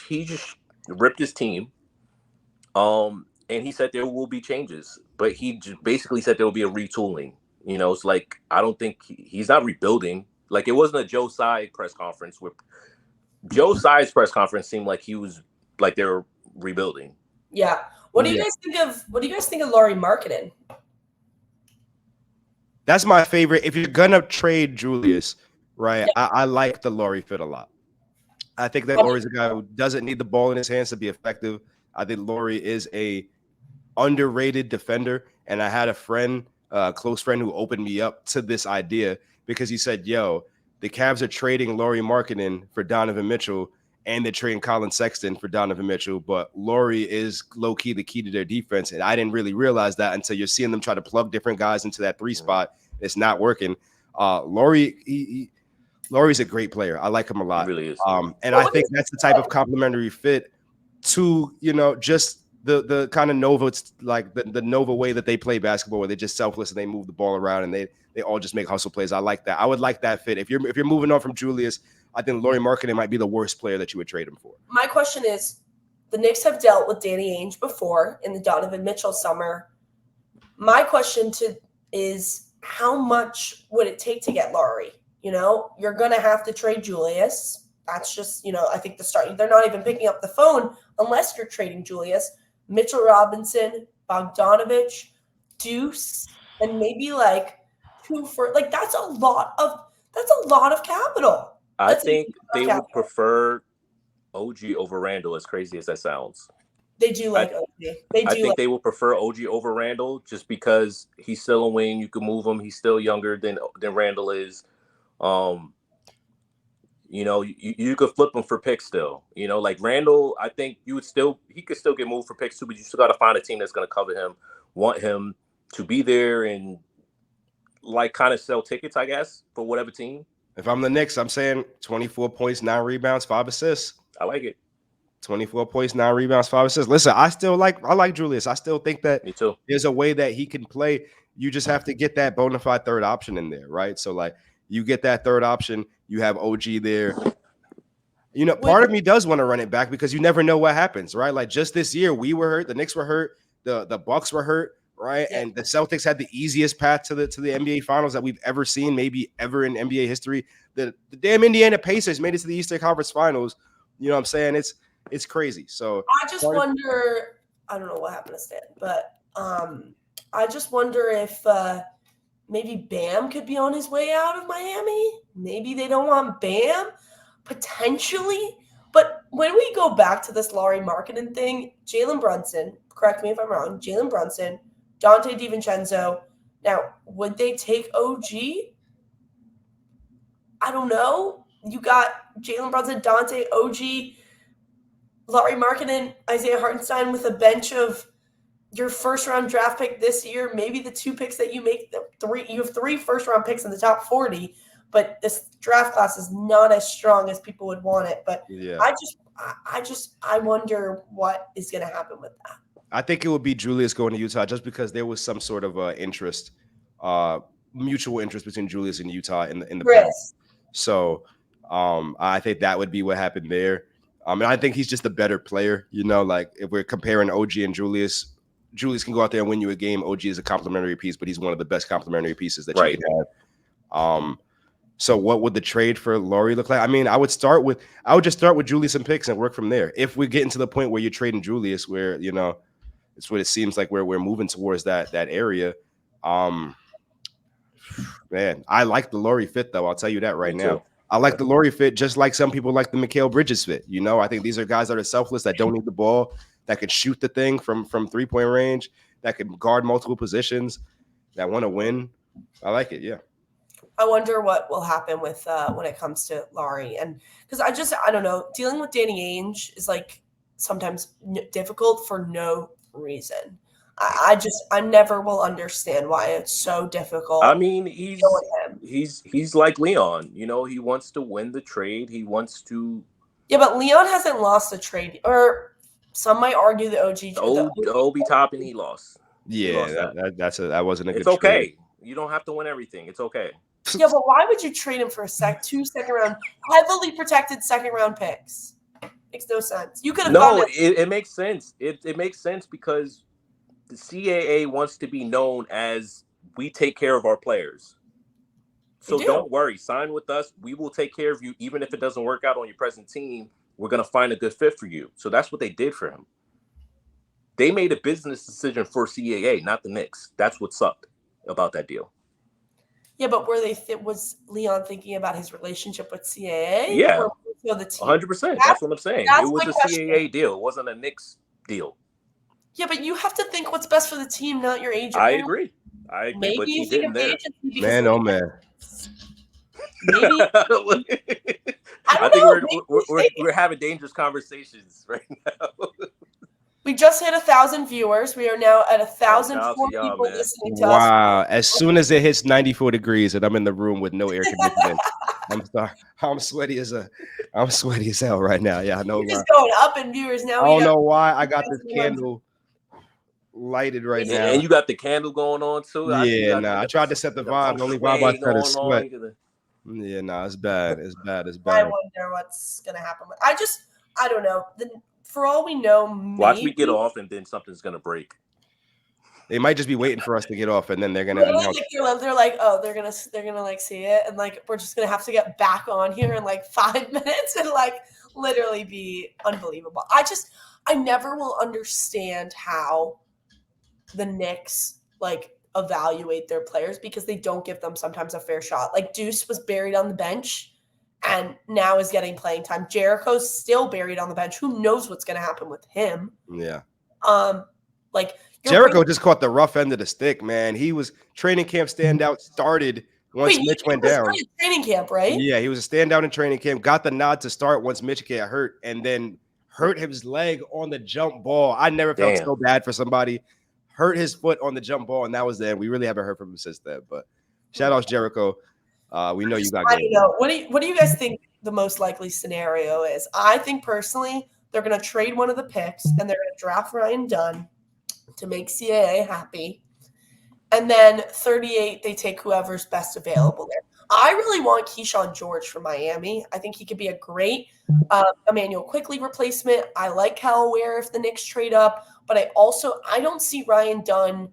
just ripped his team. And he said there will be changes, but he just basically said there will be a retooling. It's like I don't think he's not rebuilding. Like it wasn't a Joe Tsai press conference where Joe Tsai's press conference seemed like he was like they were rebuilding. Yeah. What do you guys think of Lauri Markkanen? That's my favorite. If you're gonna trade Julius, right? Yeah. I like the Lauri fit a lot. I think that Lauri's a guy who doesn't need the ball in his hands to be effective. I think Lauri is a underrated defender, and I had a friend, close friend, who opened me up to this idea because he said, "Yo, the Cavs are trading Lauri Markkanen for Donovan Mitchell." And they're trading Colin Sexton for Donovan Mitchell, but Lauri is low-key the key to their defense. And I didn't really realize that until you're seeing them try to plug different guys into that 3 spot. It's not working. Lauri's a great player. I like him a lot. He really is. And I think that's the type of complementary fit to, just the kind of Nova, like the Nova way that they play basketball, where they're just selfless and they move the ball around and they all just make hustle plays. I like that. I would like that fit. If you're moving on from Julius, I think Lauri Markkanen might be the worst player that you would trade him for. My question is, the Knicks have dealt with Danny Ainge before in the Donovan Mitchell summer. My question is, how much would it take to get Lauri? You're going to have to trade Julius. That's just, I think the start. They're not even picking up the phone unless you're trading Julius. Mitchell Robinson, Bogdanovich, Deuce, and maybe like 2 for like that's a lot of capital. I think they would prefer OG over Randle, as crazy as that sounds. They do like OG. I think they will prefer OG over Randle just because he's still a wing. You can move him. He's still younger than Randle is. You could flip him for picks still. Like Randle, I think he could still get moved for picks too, but you still got to find a team that's going to cover him, want him to be there, and like kind of sell tickets, I guess, for whatever team. If I'm the Knicks, I'm saying 24 points, 9 rebounds, 5 assists. I like it. 24 points, 9 rebounds, 5 assists. Listen, I like Julius. I still think that Me too. There's a way that he can play. You just have to get that bona fide third option in there, right? So, like, you get that third option. You have OG there. Part of me does want to run it back because you never know what happens, right? Like, just this year, we were hurt. The Knicks were hurt. The Bucks were hurt, right? Yeah. And the Celtics had the easiest path to the NBA Finals that we've ever seen, maybe ever in NBA history. The damn Indiana Pacers made it to the Eastern Conference Finals. You know what I'm saying? It's crazy. So I just wonder. I don't know what happened to Stan, but I just wonder if maybe Bam could be on his way out of Miami. Maybe they don't want Bam, potentially. But when we go back to this Lauri Markkanen thing, Jalen Brunson, correct me if I'm wrong, Jalen Brunson, Dante DiVincenzo. Now, would they take OG? I don't know. You got Jalen Brunson, Dante, OG, Lauri Markkanen, Isaiah Hartenstein with a bench of your first-round draft pick this year, maybe the 2 picks that you make, you have 3 first-round picks in the top 40, but this draft class is not as strong as people would want it. But yeah. I wonder what is going to happen with that. I think it would be Julius going to Utah just because there was some sort of interest, mutual interest between Julius and Utah in the past. So I think that would be what happened there. And I think he's just a better player. Like if we're comparing OG and Julius, Julius can go out there and win you a game. OG is a complimentary piece, but he's one of the best complimentary pieces that Right. you can have. So what would the trade for Laurie look like? I mean, I would just start with Julius and picks and work from there. If we're getting to the point where you're trading Julius, where it's what it seems like we're moving towards that area. Man, I like the Laurie fit though. I'll tell you that right now. I like the Laurie fit, just like some people like the Mikal Bridges fit. I think these are guys that are selfless, that don't need the ball, that can shoot the thing from 3-point range, that can guard multiple positions, that want to win. I like it. Yeah. I wonder what will happen with when it comes to Laurie, and because I don't know, dealing with Danny Ainge is like sometimes difficult for no reason. I never will understand why it's so difficult. I mean, he's like Leon. He wants to win the trade. He wants to. Yeah, but Leon hasn't lost a trade, or some might argue the OG. Obi Toppin, he lost. Yeah, that wasn't a good. It's okay. Trade. You don't have to win everything. It's okay. Yeah, but why would you trade him for 2 second-round, heavily protected second-round picks? Makes no sense. You could have it makes sense. It makes sense because the CAA wants to be known as we take care of our players. So don't worry. Sign with us. We will take care of you. Even if it doesn't work out on your present team, we're going to find a good fit for you. So that's what they did for him. They made a business decision for CAA, not the Knicks. That's what sucked about that deal. Yeah, but was Leon thinking about his relationship with CAA? Yeah, or the team? 100%. That's what I'm saying. It was a CAA deal. It wasn't a Knicks deal. Yeah, but you have to think what's best for the team, not your agent. I agree. Maybe but you think of the agency. Man, oh man. Maybe. I think we're having dangerous conversations right now. We just hit 1,000 viewers. We are now at 1,004 people listening to us. Wow. As soon as it hits 94 degrees and I'm in the room with no air conditioning, I'm sweaty as hell right now. Yeah, I know. We're just going up in viewers now. I don't know why I got this candle lighted right now. And you got the candle going on too? I tried to set the vibe. The only vibe I said is sweat. Yeah, it's bad. It's bad. I wonder what's going to happen. I don't know. For all we know, watch me get off, and then something's gonna break. They might just be waiting for us to get off, and then they're gonna announce. They're like, oh, they're gonna like see it, and like we're just gonna have to get back on here in like 5 minutes, and like literally be unbelievable. I never will understand how the Knicks like evaluate their players because they don't give them sometimes a fair shot. Like Deuce was buried on the bench. And now is getting playing time. Jericho's still buried on the bench. Who knows what's going to happen with him? Yeah. Jericho just caught the rough end of the stick, man. He was training camp standout. Started once Mitch went down. Training camp, right? Yeah, he was a standout in training camp. Got the nod to start once Mitch got hurt, and then hurt his leg on the jump ball. I never felt so bad for somebody. Hurt his foot on the jump ball, and that was then. We really haven't heard from him since then. But shout out Jericho. We know you got. I don't know. What do you guys think the most likely scenario is? I think personally they're going to trade one of the picks and they're going to draft Ryan Dunn to make CAA happy, and then 38 they take whoever's best available there. I really want Keyshawn George from Miami. I think he could be a great Emmanuel Quickly replacement. I like Cal Ware if the Knicks trade up, but I don't see Ryan Dunn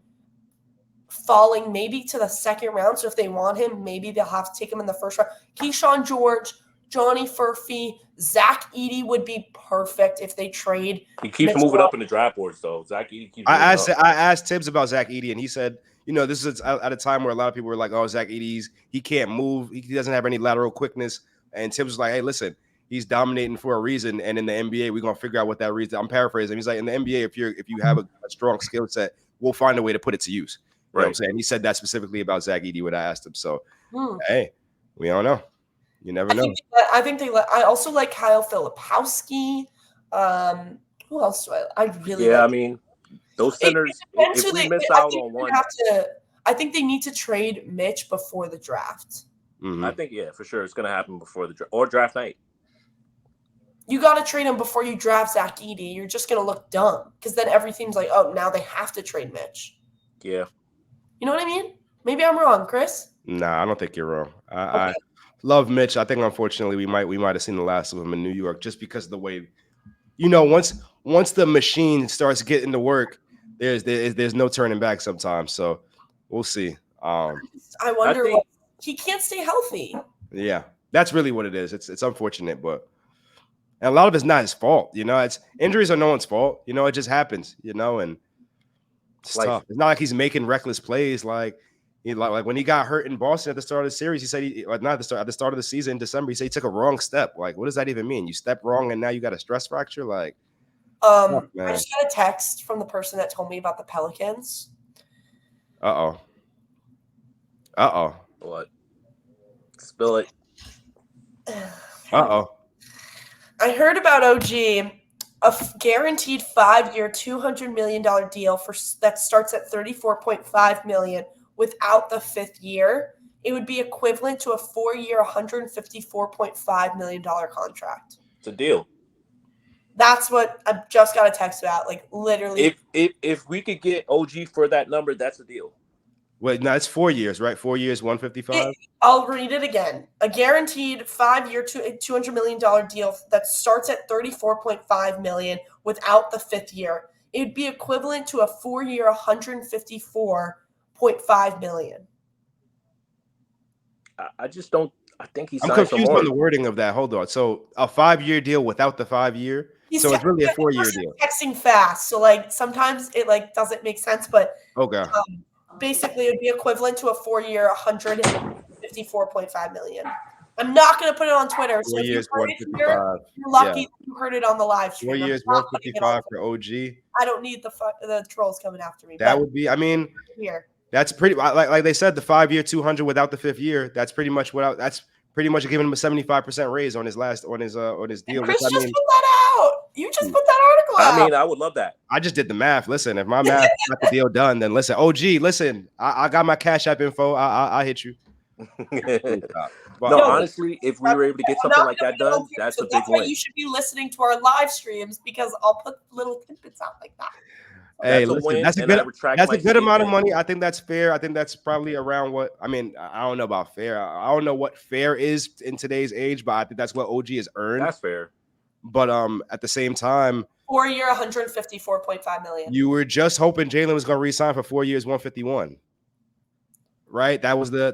falling maybe to the second round. So if they want him, maybe they'll have to take him in the first round. Keyshawn George, Johnny Furphy, Zach Edey would be perfect if they trade. He keeps moving up in the draft boards, though. Zach Edey keeps I asked Tibbs about Zach Edey, and he said, this is at a time where a lot of people were like, oh, Zach Edey's, he can't move. He doesn't have any lateral quickness. And Tibbs was like, hey, listen, he's dominating for a reason. And in the NBA, we're going to figure out what that reason. I'm paraphrasing. He's like, in the NBA, if you have a strong skill set, we'll find a way to put it to use. You know what I'm saying? He said that specifically about Zach Edey when I asked him. So, hey, we don't know. You never know. I also like Kyle Filipowski. Who else do I really like? I mean, those centers, if we miss out on one. I think they need to trade Mitch before the draft. Mm-hmm. I think, for sure. It's going to happen before the draft or draft night. You got to trade him before you draft Zach Edey. You're just going to look dumb because then everything's like, oh, now they have to trade Mitch. Yeah. You know what I mean? Maybe I'm wrong, Chris. Nah, I don't think you're wrong. I love Mitch. I think unfortunately we might have seen the last of him in New York just because of the way, once the machine starts getting to work, there's no turning back sometimes. So we'll see. I wonder what he can't stay healthy. Yeah, that's really what it is. It's unfortunate, but and a lot of it's not his fault. It's injuries are no one's fault. It just happens. And it's tough. It's not like he's making reckless plays. Like when he got hurt in Boston at the start of the series, he said not at the start of the season in December, he said he took a wrong step. Like, what does that even mean? You step wrong and now you got a stress fracture? Like, I just got a text from the person that told me about the Pelicans. Uh-oh. What? Spill it. Uh-oh. I heard about OG, a guaranteed 5-year, $200 million deal that starts at $34.5 million without the 5th year. It would be equivalent to a 4-year, $154.5 million contract. It's a deal. That's what I just got a text about. Like, literally. If we could get OG for that number, that's a deal. Wait, no, it's 4 years, right? 4 years, 155. I'll read it again. A guaranteed 5-year, $200 million deal that starts at $34.5 million without the 5th year. It would be equivalent to a 4-year, $154.5 million. I just don't. I think he's. I'm confused on the wording of that. Hold on. So a 5-year deal without the 5-year. So it's really a 4-year deal. Texting fast, so like sometimes it like doesn't make sense, but okay. Basically, it would be equivalent to a 4-year, $154.5 million. I'm not going to put it on Twitter. So 4 years, 155. You're lucky you heard it on the live stream. 4 years, 155 for OG. I don't need the trolls coming after me. That would be. I mean, here. That's pretty. Like they said, the 5-year, 200 without the 5th year. That's pretty much what. That's pretty much giving him a 75% raise on his deal. Chris just put that out. You just put that article out. I mean, I would love that. I just did the math. Listen, if my math got the deal done, then listen, OG, listen, I got my Cash App info. I hit you. No, honestly, if we were able to get something like that done, that's a big win. That's why you should be listening to our live streams, because I'll put little tidbits out like that. Hey, listen, that's a good amount of money. I think that's fair. I think that's probably around what I mean. I don't know about fair. I don't know what fair is in today's age, but I think that's what OG has earned. That's fair. But at the same time, 4-year, $154.5 million. You were just hoping Jalen was going to re-sign for 4 years, 151. Right? That was the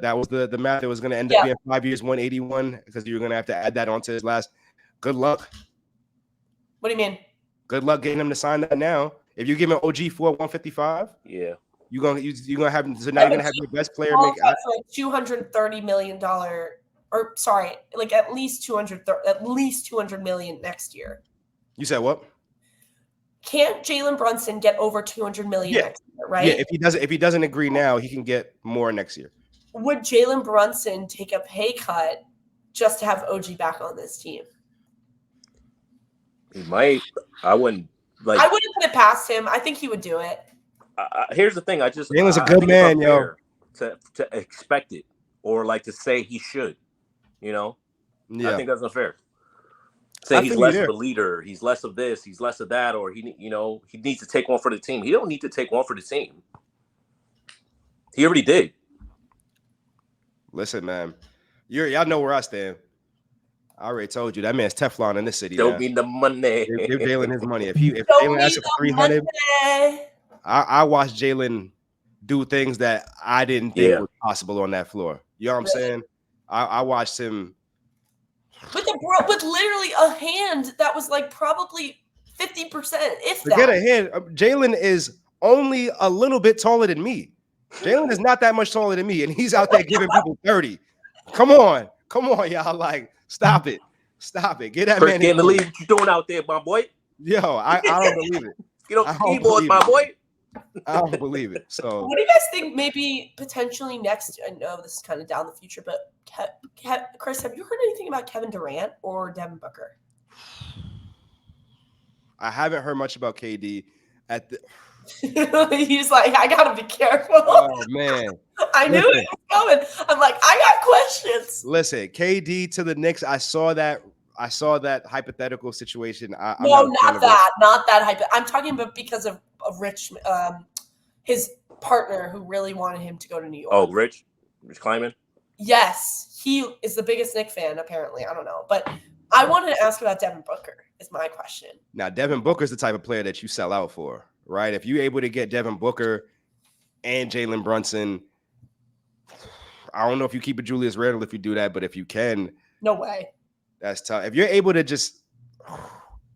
math. It was going to end up being 5 years, 181, because you were going to have to add that onto his last. Good luck. What do you mean? Good luck getting him to sign that now. If you give him OG for 155, you're gonna have, so now you're gonna have your best player make like $230 million, or sorry, like at least 200 million next year. You said what? Can't Jalen Brunson get over 200 million next year, right? Yeah, if he doesn't agree now, he can get more next year. Would Jalen Brunson take a pay cut just to have OG back on this team? He might. I wouldn't put it past him. I think he would do it. Here's the thing. Jalen's a good man, yo. To expect it, or like to say he should, I think that's unfair. Say he's less of a leader, he's less of this, he's less of that, or he needs to take one for the team. He don't need to take one for the team. He already did. Listen, man, y'all know where I stand. I already told you that man's Teflon in this city. Don't mean the money. Give Jalen his money. If Jalen asks for 300, I watched Jalen do things that I didn't think were possible on that floor. You know what I'm saying? I watched him with literally a hand that was like probably 50%. If forget a hand, Jalen is only a little bit taller than me. Jalen is not that much taller than me, and he's out there giving people 30. Come on, y'all! Like. Stop it. Get that man. Can't believe what you're doing out there, my boy. Yo, I don't believe it. Get off the keyboard, my boy. I don't believe it. So what do you guys think maybe potentially next? I know this is kind of down the future, but Chris, have you heard anything about Kevin Durant or Devin Booker? I haven't heard much about KD He's like, I gotta be careful. Oh man. I knew it was coming. I'm like, I got questions. Listen, KD to the Knicks. I saw that hypothetical situation. Not that hype. I'm talking about because of Rich, his partner who really wanted him to go to New York. Oh, Rich Kleiman? Yes, he is the biggest Knicks fan, apparently. I don't know. But I wanted to ask about Devin Booker is my question. Now, Devin Booker's the type of player that you sell out for, right? If you're able to get Devin Booker and Jalen Brunson, I don't know if you keep a Julius Randle if you do that, but if you can, No way. that's tough. If you're able to just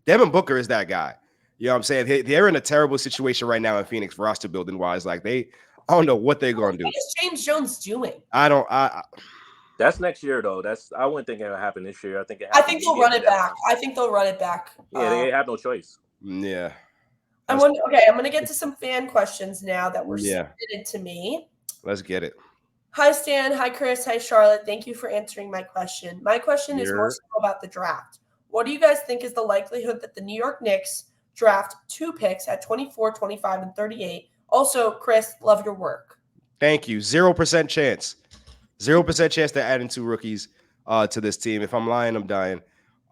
Devin Booker is that guy. You know what I'm saying? They're in a terrible situation right now in Phoenix roster building wise. Like I don't know what they're going to do. What is James Jones doing? That's next year though. I wouldn't think it would happen this year. I think they'll run it back. I think they'll run it back. Yeah, they have no choice. Yeah. I'm going to get to some fan questions now that were submitted to me. Let's get it. Hi, Stan. Hi, Chris. Hi, Charlotte. Thank you for answering my question. My question is more so about the draft. What do you guys think is the likelihood that the New York Knicks draft 2 picks at 24, 25, and 38? Also, Chris, love your work. Thank you. 0% chance. 0% chance they're adding 2 rookies to this team. If I'm lying, I'm dying.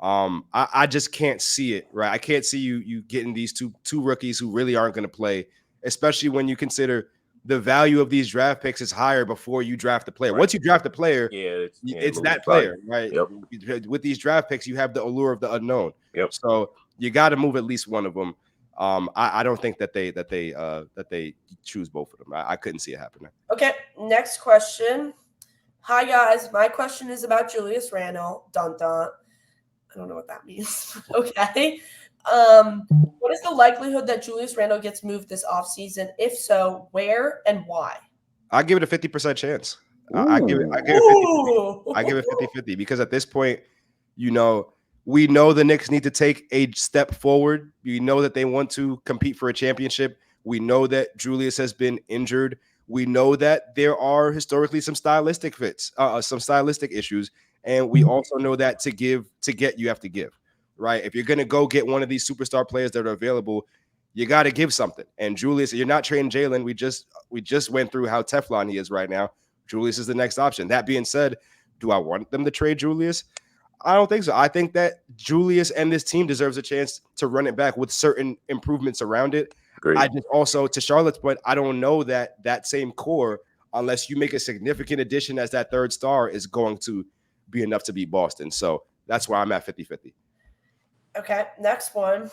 I just can't see it, right? I can't see you getting these two rookies who really aren't going to play, especially when you consider the value of these draft picks is higher before you draft the player. Right. Once you draft the player, it's that player, right? Yep. With these draft picks, you have the allure of the unknown. Yep. So you got to move at least one of them. I don't think that they choose both of them. I couldn't see it happening. Okay, next question. Hi guys, my question is about Julius Randle. Dun dun. I don't know what that means. Okay. What is the likelihood that Julius Randle gets moved this offseason? If so, where and why? I give it a 50% chance. I give it 50-50 because at this point, we know the Knicks need to take a step forward. We know that they want to compete for a championship. We know that Julius has been injured. We know that there are historically some stylistic issues. And we also know that to get, you have to give, right? If you're going to go get one of these superstar players that are available, you got to give something. And Julius, you're not trading Jalen. We just went through how Teflon he is right now. Julius is the next option. That being said, do I want them to trade Julius? I don't think so. I think that Julius and this team deserves a chance to run it back with certain improvements around it. Great. I just also, to Charlotte's point, I don't know that same core, unless you make a significant addition as that third star, is going to be enough to beat Boston. So that's why I'm at 50-50. Okay, next one.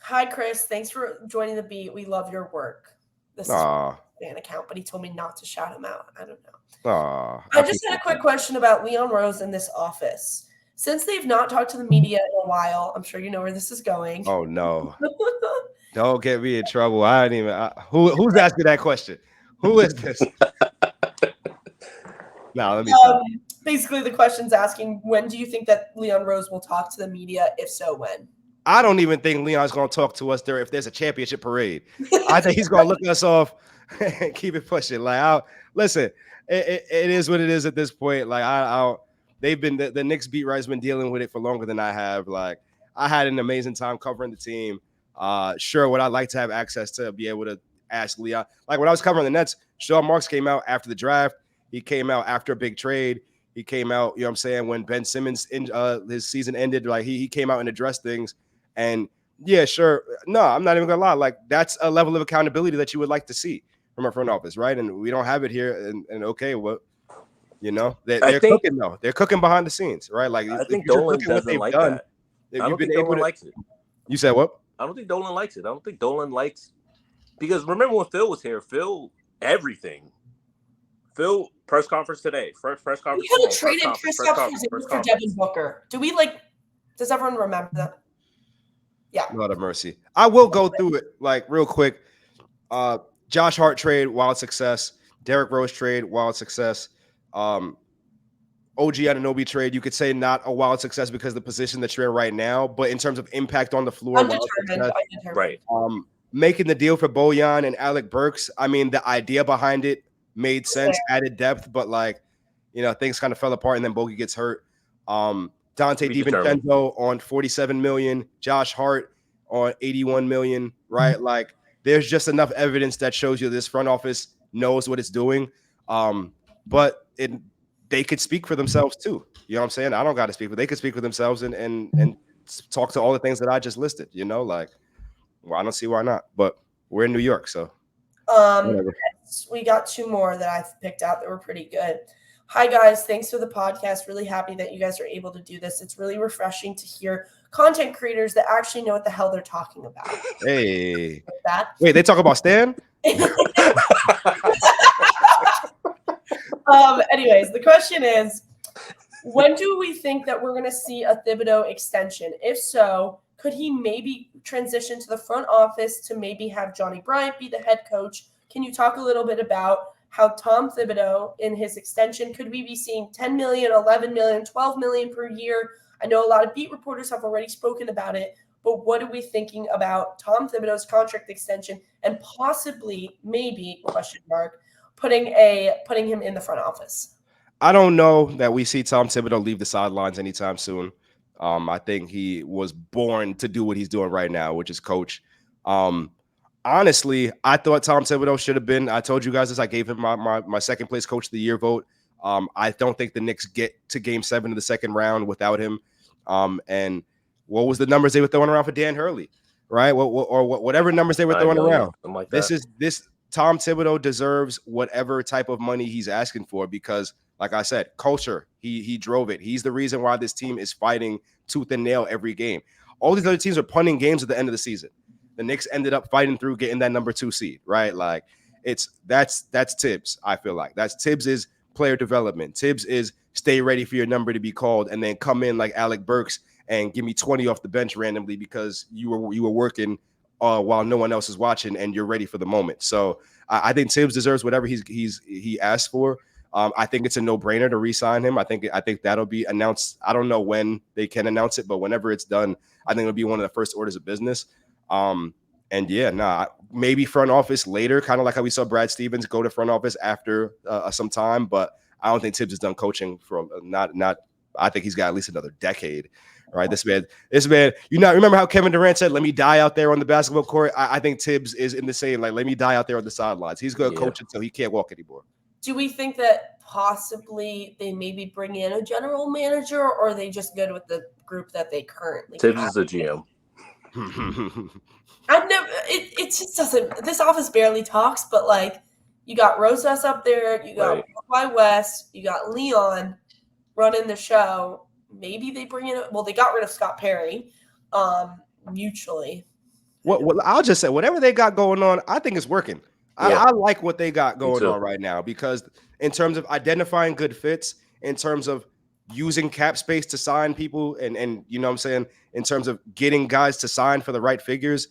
Hi, Chris. Thanks for joining the beat. We love your work. This is a fan account, but he told me not to shout him out. I don't know. I just had a quick question about Leon Rose in this office. Since they've not talked to the media in a while, I'm sure you know where this is going. Oh, no. Don't get me in trouble. I don't even. Who's asking that question? Who is this? No, let me stop. Basically, the question's asking, when do you think that Leon Rose will talk to the media? If so, when? I don't even think Leon's going to talk to us there if there's a championship parade. I think he's going to look us off and keep it pushing. Like, listen, it is what it is at this point. Like, they've been the Knicks beat writer's been dealing with it for longer than I have. Like, I had an amazing time covering the team. Sure, would I like to have access to be able to ask Leon? Like when I was covering the Nets, Sean Marks came out after the draft. He came out after a big trade. He came out, you know what I'm saying, when Ben Simmons his season ended. Like he came out and addressed things. And yeah, sure. No, I'm not even gonna lie. Like that's a level of accountability that you would like to see from a front office, right? And we don't have it here. And okay, well, you know, they're cooking though. They're cooking behind the scenes, right? Like I think Dolan doesn't like that. I don't think Dolan likes it. You said what? I don't think Dolan likes it. I don't think Dolan likes because remember when Phil was here, Phil everything. Phil press conference today. First press conference. We could have traded Kristaps for Devin Booker. Does everyone remember that? Yeah. Lord of mercy. I will go through it like real quick. Josh Hart trade, wild success. Derrick Rose trade, wild success. OG Anunoby trade, you could say not a wild success because of the position that you're in right now, but in terms of impact on the floor, undetermined. Right. Making the deal for Bojan and Alec Burks, I mean, the idea behind it made sense, added depth, but like, you know, things kind of fell apart and then Bogey gets hurt. Dante DiVincenzo on $47 million, Josh Hart on $81 million, right? Like, there's just enough evidence that shows you this front office knows what it's doing. But they could speak for themselves too. You know what I'm saying? I don't got to speak, but they could speak for themselves and talk to all the things that I just listed, you know, like, well, I don't see why not, but we're in New York. So, we got 2 more that I've picked out that were pretty good. Hi, guys. Thanks for the podcast. Really happy that you guys are able to do this. It's really refreshing to hear content creators that actually know what the hell they're talking about. Hey. Like that. Wait, they talk about Stan? Anyways, the question is, when do we think that we're going to see a Thibodeau extension? If so, could he maybe transition to the front office to maybe have Johnny Bryant be the head coach? Can you talk a little bit about how Tom Thibodeau in his extension, could we be seeing 10 million, 11 million, 12 million per year? I know a lot of beat reporters have already spoken about it, but what are we thinking about Tom Thibodeau's contract extension and possibly, maybe, question mark, putting him in the front office? I don't know that we see Tom Thibodeau leave the sidelines anytime soon. I think he was born to do what he's doing right now, which is coach. Honestly, I thought Tom Thibodeau should have been. I told you guys this. I gave him my second place coach of the year vote. I don't think the Knicks get to Game 7 of the second round without him. And what was the numbers they were throwing around for Dan Hurley, right? Whatever numbers they were throwing around. Like this Tom Thibodeau deserves whatever type of money he's asking for because, like I said, culture. He drove it. He's the reason why this team is fighting tooth and nail every game. All these other teams are punting games at the end of the season. The Knicks ended up fighting through getting that number 2 seed, right? Like that's Tibbs. I feel like that's Tibbs is player development. Tibbs is stay ready for your number to be called and then come in like Alec Burks and give me 20 off the bench randomly because you were working while no one else is watching and you're ready for the moment. So I think Tibbs deserves whatever he asked for. I think it's a no-brainer to re-sign him. I think that'll be announced. I don't know when they can announce it, but whenever it's done, I think it'll be one of the first orders of business. Maybe front office later, kind of like how we saw Brad Stevens go to front office after some time. But I don't think Tibbs has done coaching for not. I think he's got at least another decade. Right, this man. Remember how Kevin Durant said, "Let me die out there on the basketball court." I think Tibbs is in the same like, "Let me die out there on the sidelines." He's going to coach until he can't walk anymore. Do we think that possibly they maybe bring in a general manager, or are they just good with the group that they currently Tibbs have? is the GM. I've never. It just doesn't. This office barely talks, but like you got Rosas up there, you got by West, you got Leon running the show. Maybe they bring in. Well, they got rid of Scott Perry, mutually. Well, I'll just say whatever they got going on, I think it's working. I like what they got going on right now because in terms of identifying good fits, in terms of using cap space to sign people and you know what I'm saying, in terms of getting guys to sign for the right figures,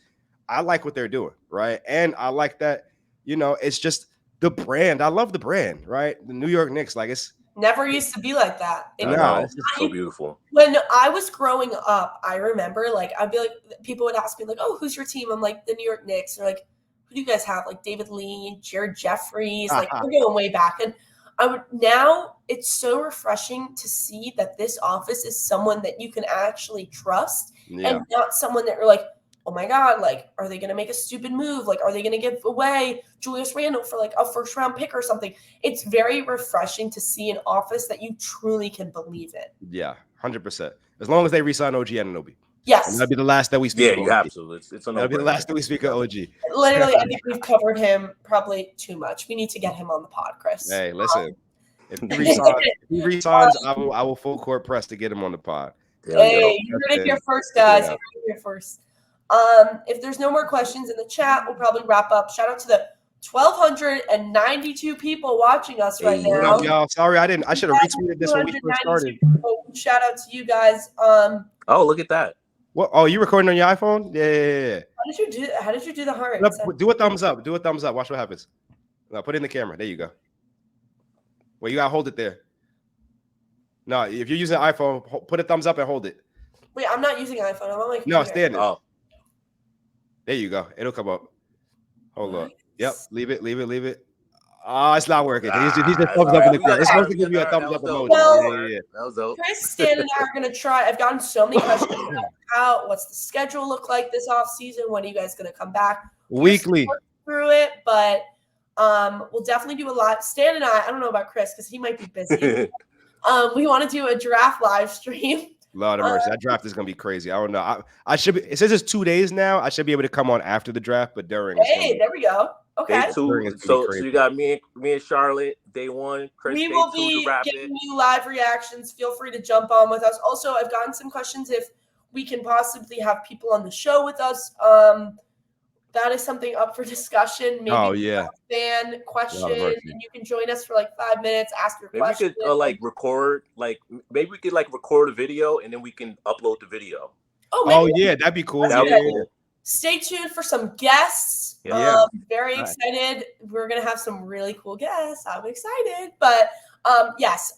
I like what they're doing, right? And I like that, it's just the brand. I love the brand, right? The New York Knicks, like it's never used to be like that. It's so beautiful. When I was growing up, I remember like I'd be like, people would ask me like, "Oh, who's your team?" I'm like, "The New York Knicks." They're like, "Who do you guys have?" Like David Lee, Jared Jeffries, like we're going way back. And now it's so refreshing to see that this office is someone that you can actually trust and not someone that you're like, oh my God, like, are they going to make a stupid move? Like, are they going to give away Julius Randle for like a first round pick or something? It's very refreshing to see an office that you truly can believe in. Yeah, 100%. As long as they re-sign OG Anunoby. Yes. And that'll be the last that we speak of you OG. have to. That'll be the last that we speak of OG. Literally, I think we've covered him probably too much. We need to get him on the pod, Chris. Hey, listen. If he resigns, I will full court press to get him on the pod. Hey, you heard it here first, guys. You heard it here first. If there's no more questions in the chat, we'll probably wrap up. Shout out to the 1,292 people watching us right now. What up, y'all? Sorry, I should have retweeted this when we first started. Shout out to you guys. Oh, look at that. What? Oh, you recording on your iPhone? Yeah. How did you do the heart? Do a thumbs up. Do a thumbs up. Watch what happens. No, put it in the camera. There you go. Well, you gotta hold it there. No, if you're using an iPhone, put a thumbs up and hold it. Wait, I'm not using iPhone. I'm on my computer. No, stand it. Oh. There you go. It'll come up. Hold up. Yep. Leave it. It's not working. He's just thumbs up in the corner. It's supposed to give you a thumbs up emoji. Well, That was dope. Chris, Stan, and I are going to try. I've gotten so many questions about what's the schedule look like this offseason? When are you guys going to come back? Weekly. Through it, but we'll definitely do a lot. Stan and I don't know about Chris because he might be busy. We want to do a draft live stream. Lord of mercy. That draft is going to be crazy. I don't know. I should be, it says it's 2 days now. I should be able to come on after the draft, but during. Hey, there we go. Okay. Day 2. It's gonna be So crazy. you got me and Charlotte. Day 1. Chris. We Day will 2 to be wrap giving it. you live reactions. Feel free to jump on with us. Also, I've gotten some questions if we can possibly have people on the show with us. That is something up for discussion. Maybe yeah. a fan question, mercy. and you can join us for like 5 minutes, ask your Maybe we question. could like record, like maybe we could like record a video and then we can upload the video. Oh, maybe yeah, that'd be cool. That'd Yeah, be cool. Stay tuned for some guests. Yeah. Very excited. We're going to have some really cool guests. I'm excited. But yes,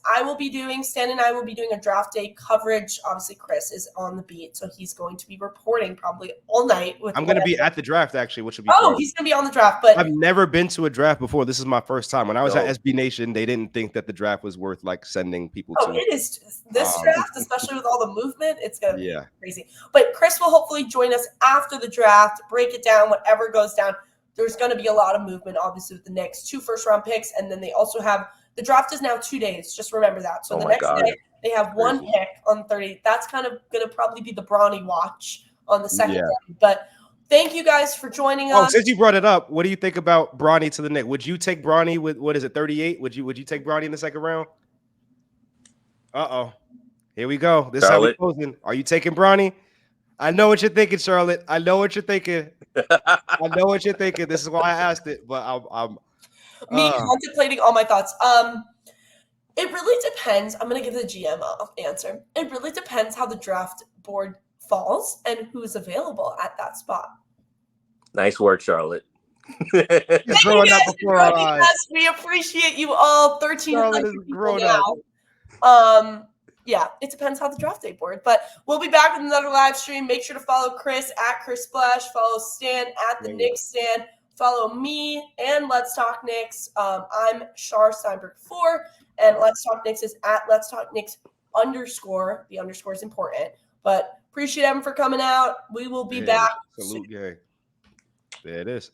Stan and I will be doing a draft day coverage. Obviously, Chris is on the beat, so he's going to be reporting probably all night. I'm going to be at the draft, actually, which will be fun. fun. He's going to be on the draft. But I've never been to a draft before. This is my first time. When I was at SB Nation, they didn't think that the draft was worth like sending people to. It is. This draft, especially with all the movement, it's going to be crazy. But Chris will hopefully join us after the draft, break it down, whatever goes down. There's going to be a lot of movement, obviously, with the Knicks, 2 first-round picks, and then they also have the draft is now 2 days. Just remember that. So the next day, they have 1 pick on 30. That's kind of going to probably be the Bronny watch on the second day. But thank you guys for joining us. Since you brought it up, what do you think about Bronny to the Knicks? Would you take Bronny with, 38? Would you take Bronny in the second round? Here we go. This Charlotte. is how we closing. Are you taking Bronny? I know what you're thinking, Charlotte. I know what you're thinking. This is why I asked it, but I'm contemplating all my thoughts. It really depends. I'm going to give the GM answer. It really depends how the draft board falls and who's available at that spot. Nice work, Charlotte. Growing up before our eyes. We appreciate you all. 1,300 people now. Yeah, it depends how the draft day board. But we'll be back with another live stream. Make sure to follow Chris at Chris Splash. Follow Stan at the Knicks Stan. Follow me and Let's Talk Knicks. I'm Shar Steinberg 4, and Let's Talk Knicks is at Let's Talk Knicks _. The underscore is important. But appreciate everyone for coming out. We will be back. Salute, gang. There it is.